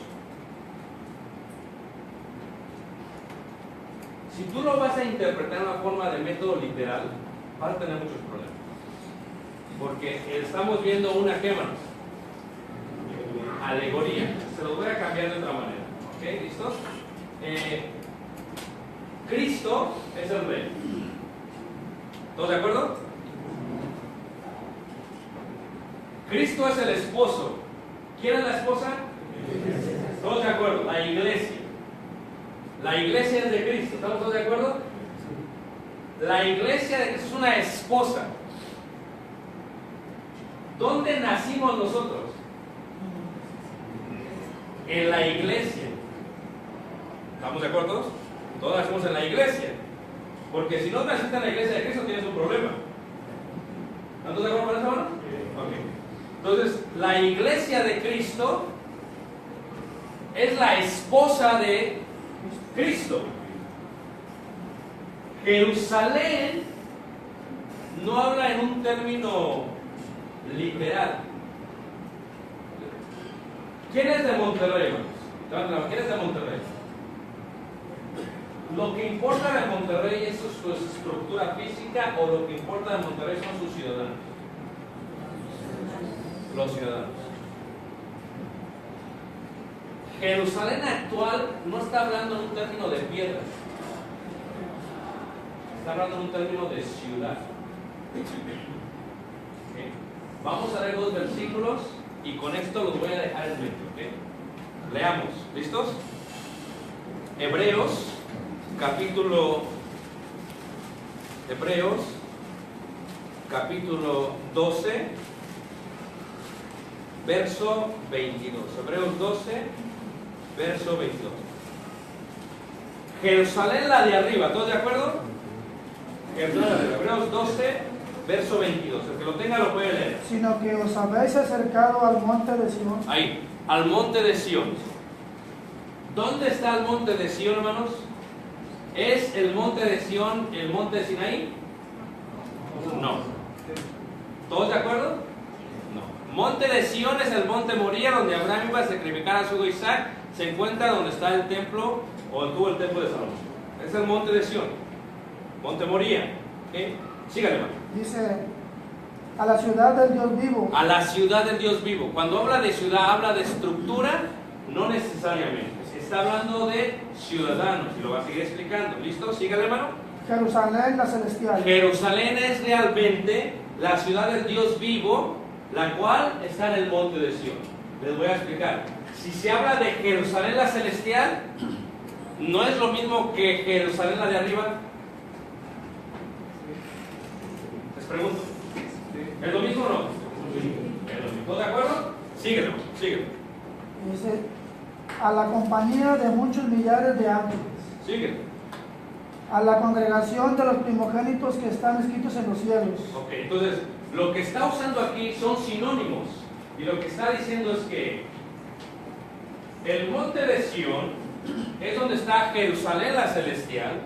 Si tú lo vas a interpretar de una forma de método literal, vas a tener muchos problemas. Porque estamos viendo una, ¿qué, hermanos? Alegoría. Se los voy a cambiar de otra manera. ¿Ok? ¿Listos? Cristo es el rey. ¿Todos de acuerdo? Cristo es el esposo. ¿Quién es la esposa? ¿Todos de acuerdo? La iglesia. La iglesia es de Cristo. ¿Estamos todos de acuerdo? La iglesia de Cristo es una esposa. ¿Dónde nacimos nosotros? En la iglesia. ¿Estamos de acuerdo? Todos nacimos en la iglesia. Porque si no naciste en la iglesia de Cristo tienes un problema. ¿Estamos de acuerdo con eso, hermano? Okay. Entonces, la iglesia de Cristo es la esposa de Cristo. Jerusalén no habla en un término literal. ¿Quién es de Monterrey, hermanos? ¿Quién es de Monterrey? Lo que importa de Monterrey es su estructura física, o lo que importa de Monterrey son sus ciudadanos. Los ciudadanos. Jerusalén actual no está hablando en un término de piedras, está hablando en un término de ciudad. ¿Okay? Vamos a leer 2 versículos y con esto los voy a dejar en mente. ¿Okay? Leamos, ¿listos? Hebreos capítulo 12, verso 22. Hebreos 12, verso 22. Jerusalén la de arriba, ¿todos de acuerdo? Hebreos 12, verso 22. El que lo tenga lo puede leer. Sino que os habéis acercado al monte de Sión. Ahí, al monte de Sión. ¿Dónde está el monte de Sión, hermanos? ¿Es el monte de Sión el monte de Sinaí? No. ¿Todos de acuerdo? No. Monte de Sión es el monte Moría, donde Abraham iba a sacrificar a su hijo Isaac. Se encuentra donde está el templo, o estuvo el templo de Salomón. Es el monte de Sión. Monte Moría. ¿Okay? Síganle, hermano. Dice, a la ciudad del Dios vivo. A la ciudad del Dios vivo. Cuando habla de ciudad, habla de estructura, no necesariamente. Está hablando de ciudadanos, y lo va a seguir explicando. ¿Listo? Síganle, hermano. Jerusalén la celestial. Jerusalén es realmente la ciudad del Dios vivo, la cual está en el monte de Sión. Les voy a explicar. Si se habla de Jerusalén la celestial, ¿no es lo mismo que Jerusalén la de arriba? Les pregunto. ¿Es lo mismo o no? ¿Es lo mismo? ¿Todos de acuerdo? Síguelo, síguelo. Dice, a la compañía de muchos millares de ángeles. Síguelo. A la congregación de los primogénitos que están escritos en los cielos. Ok, entonces, lo que está usando aquí son sinónimos. Y lo que está diciendo es que el monte de Sión es donde está Jerusalén la celestial,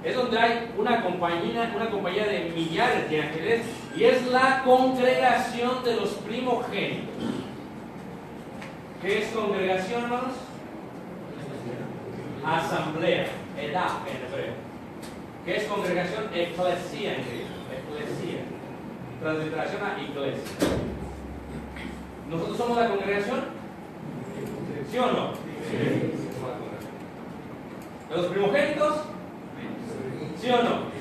es donde hay una compañía de millares de ángeles, y es la congregación de los primogénitos. ¿Qué es congregación, hermanos? Asamblea, edad en hebreo. ¿Qué es congregación? Eclesia en griego. Eclesia. Transliteración a iglesia. ¿Nosotros somos la congregación? ¿Sí o no? Sí. Somos la congregación. ¿De los primogénitos? ¿Sí o no?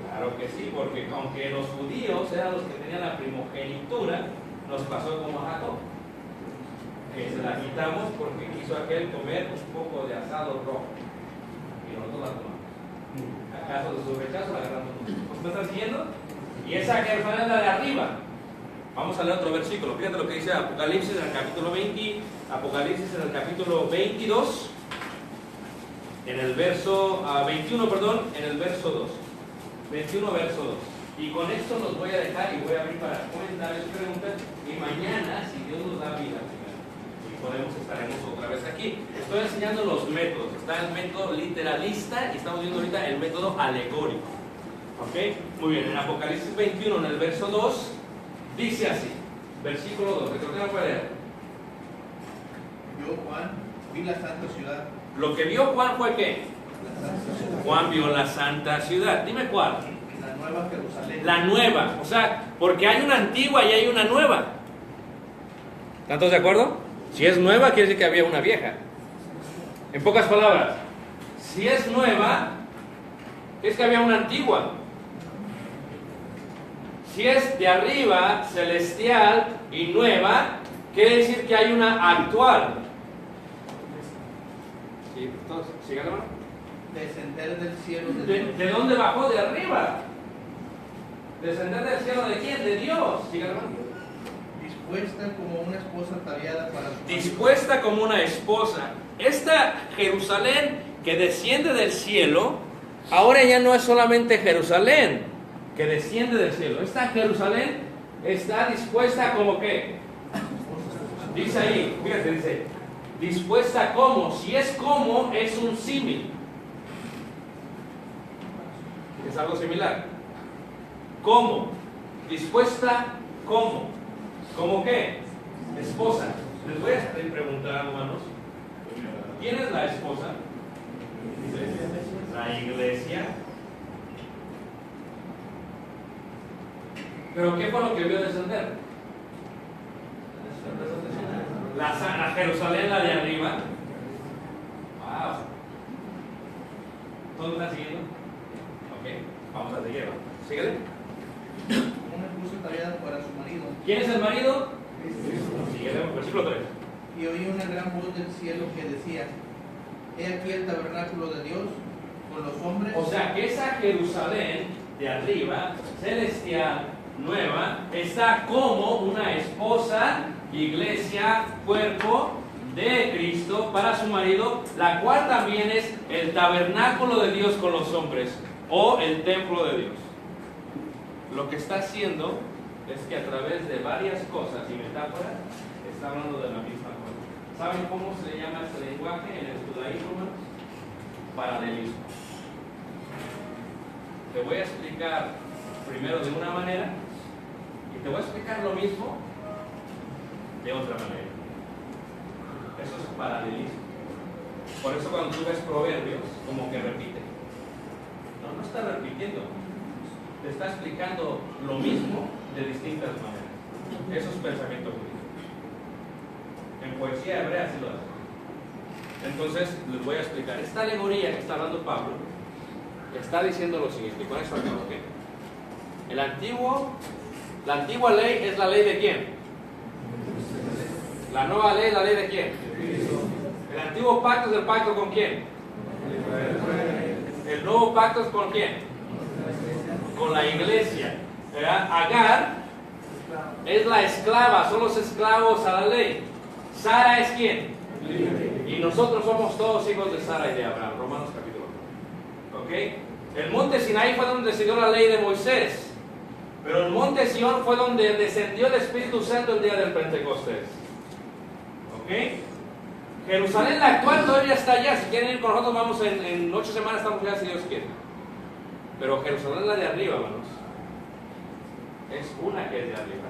Claro que sí, porque aunque los judíos eran los que tenían la primogenitura, nos pasó como a Jacob. que se la quitamos porque quiso aquel comer un poco de asado rojo. Y nosotros la tomamos. ¿Acaso de su rechazo la agarramos nosotros? ¿Me están siguiendo? Y esa Jerusalén es la de arriba. Vamos a leer otro versículo. Fíjate lo que dice Apocalipsis en el capítulo 20, Apocalipsis en el capítulo 22, en el verso 21, perdón, en el verso 2. 21, verso 2. Y con esto los voy a dejar y voy a abrir para comentarios y preguntas. Y mañana, si Dios nos da vida, y podemos, estaremos otra vez aquí. Estoy enseñando los métodos. Está el método literalista y estamos viendo ahorita el método alegórico. ¿Ok? Muy bien, en Apocalipsis 21, en el verso 2, dice así. Versículo 2. ¿De qué no puede leer? Yo, Juan, vi la santa ciudad. Lo que vio Juan fue ¿qué? Juan vio la santa ciudad. Dime cuál. La nueva Jerusalén. La nueva. O sea, porque hay una antigua y hay una nueva. ¿Están todos de acuerdo? Si es nueva, quiere decir que había una vieja. En pocas palabras, si es nueva, es que había una antigua. Si es de arriba, celestial y nueva, quiere decir que hay una actual. ¿Sí? Entonces, ¿sigan, hermano? Descender del cielo ¿De dónde bajó? De arriba. ¿Descender del cielo de quién? De Dios. ¿Sigan, hermano? Dispuesta como una esposa ataviada para su marido. Dispuesta como una esposa. Esta Jerusalén que desciende del cielo, ahora ya no es solamente Jerusalén que desciende del cielo. Esta Jerusalén está dispuesta como ¿qué? Dice ahí, fíjate, dice, dispuesta como. Si es como, es un símil. Es algo similar. ¿Cómo? Dispuesta como. ¿Cómo qué? Esposa. Les voy a preguntar, hermanos, ¿quién es la esposa? La iglesia. ¿Pero qué fue lo que vio descender? La Jerusalén, la de arriba. Wow. ¿Todos están siguiendo? Ok, vamos a seguir. Síguele. Una esposa ataviada para su marido. ¿Quién es el marido? Síguele, versículo 3. Y oí una gran voz del cielo que decía: He aquí el tabernáculo de Dios con los hombres. O sea que esa Jerusalén de arriba, celestial, nueva, está como una esposa, iglesia, cuerpo de Cristo para su marido, la cual también es el tabernáculo de Dios con los hombres, o el templo de Dios. Lo que está haciendo es que a través de varias cosas y metáforas está hablando de la misma cosa. ¿Saben cómo se llama este lenguaje en el judaísmo, hermanos? Paralelismo. Te voy a explicar primero de una manera y te voy a explicar lo mismo de otra manera. Eso es paralelismo. Por eso cuando tú ves Proverbios, como que repite. No está repitiendo. Te está explicando lo mismo de distintas maneras. Eso es pensamiento judío. En poesía hebrea así lo hace. Entonces les voy a explicar. Esta alegoría que está hablando Pablo está diciendo lo siguiente. Y con eso acabo, ¿ok? La antigua ley es la ley de quién? La nueva ley es la ley de quién? El antiguo pacto es el pacto con quién? El nuevo pacto es con quién? Con la iglesia. ¿Verdad? Agar es la esclava, son los esclavos a la ley. Sara es quién? Y nosotros somos todos hijos de Sara y de Abraham. Romanos capítulo 1. ¿Ok? El monte Sinaí fue donde se dio la ley de Moisés. Pero el monte Sión fue donde descendió el Espíritu Santo el día del Pentecostés. ¿Ok? Jerusalén, la actual, todavía está allá. Si quieren ir con nosotros, vamos en 8 semanas, estamos allá si Dios quiere. Pero Jerusalén, la de arriba, hermanos, es una que es de arriba,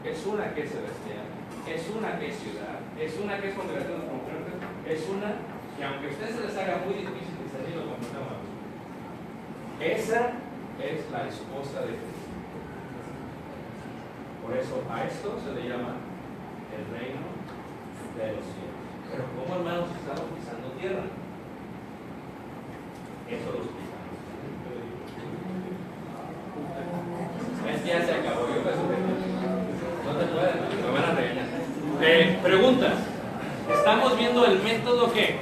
es una que es celestial, es una que es ciudad, es una que es congregación de conferencias, es una que aunque a ustedes se les haga muy difícil discernirlo como estamos, esa es la esposa de Cristo. Por eso a esto se le llama el reino de los cielos. Pero ¿cómo, hermanos, estamos pisando tierra? Eso lo explicamos. Ya se acabó. Yo pensé que no te pueden, me van a regañar. Preguntas. estamos viendo el método ¿qué?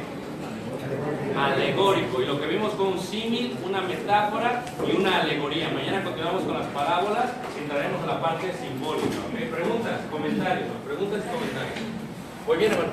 Alegórico. Y lo que vimos fue un símil, una metáfora y una alegoría. Mañana continuamos con las parábolas y entraremos a la parte simbólica. ¿Okay? Preguntas, comentarios. Preguntas y comentarios. Muy bien, hermano.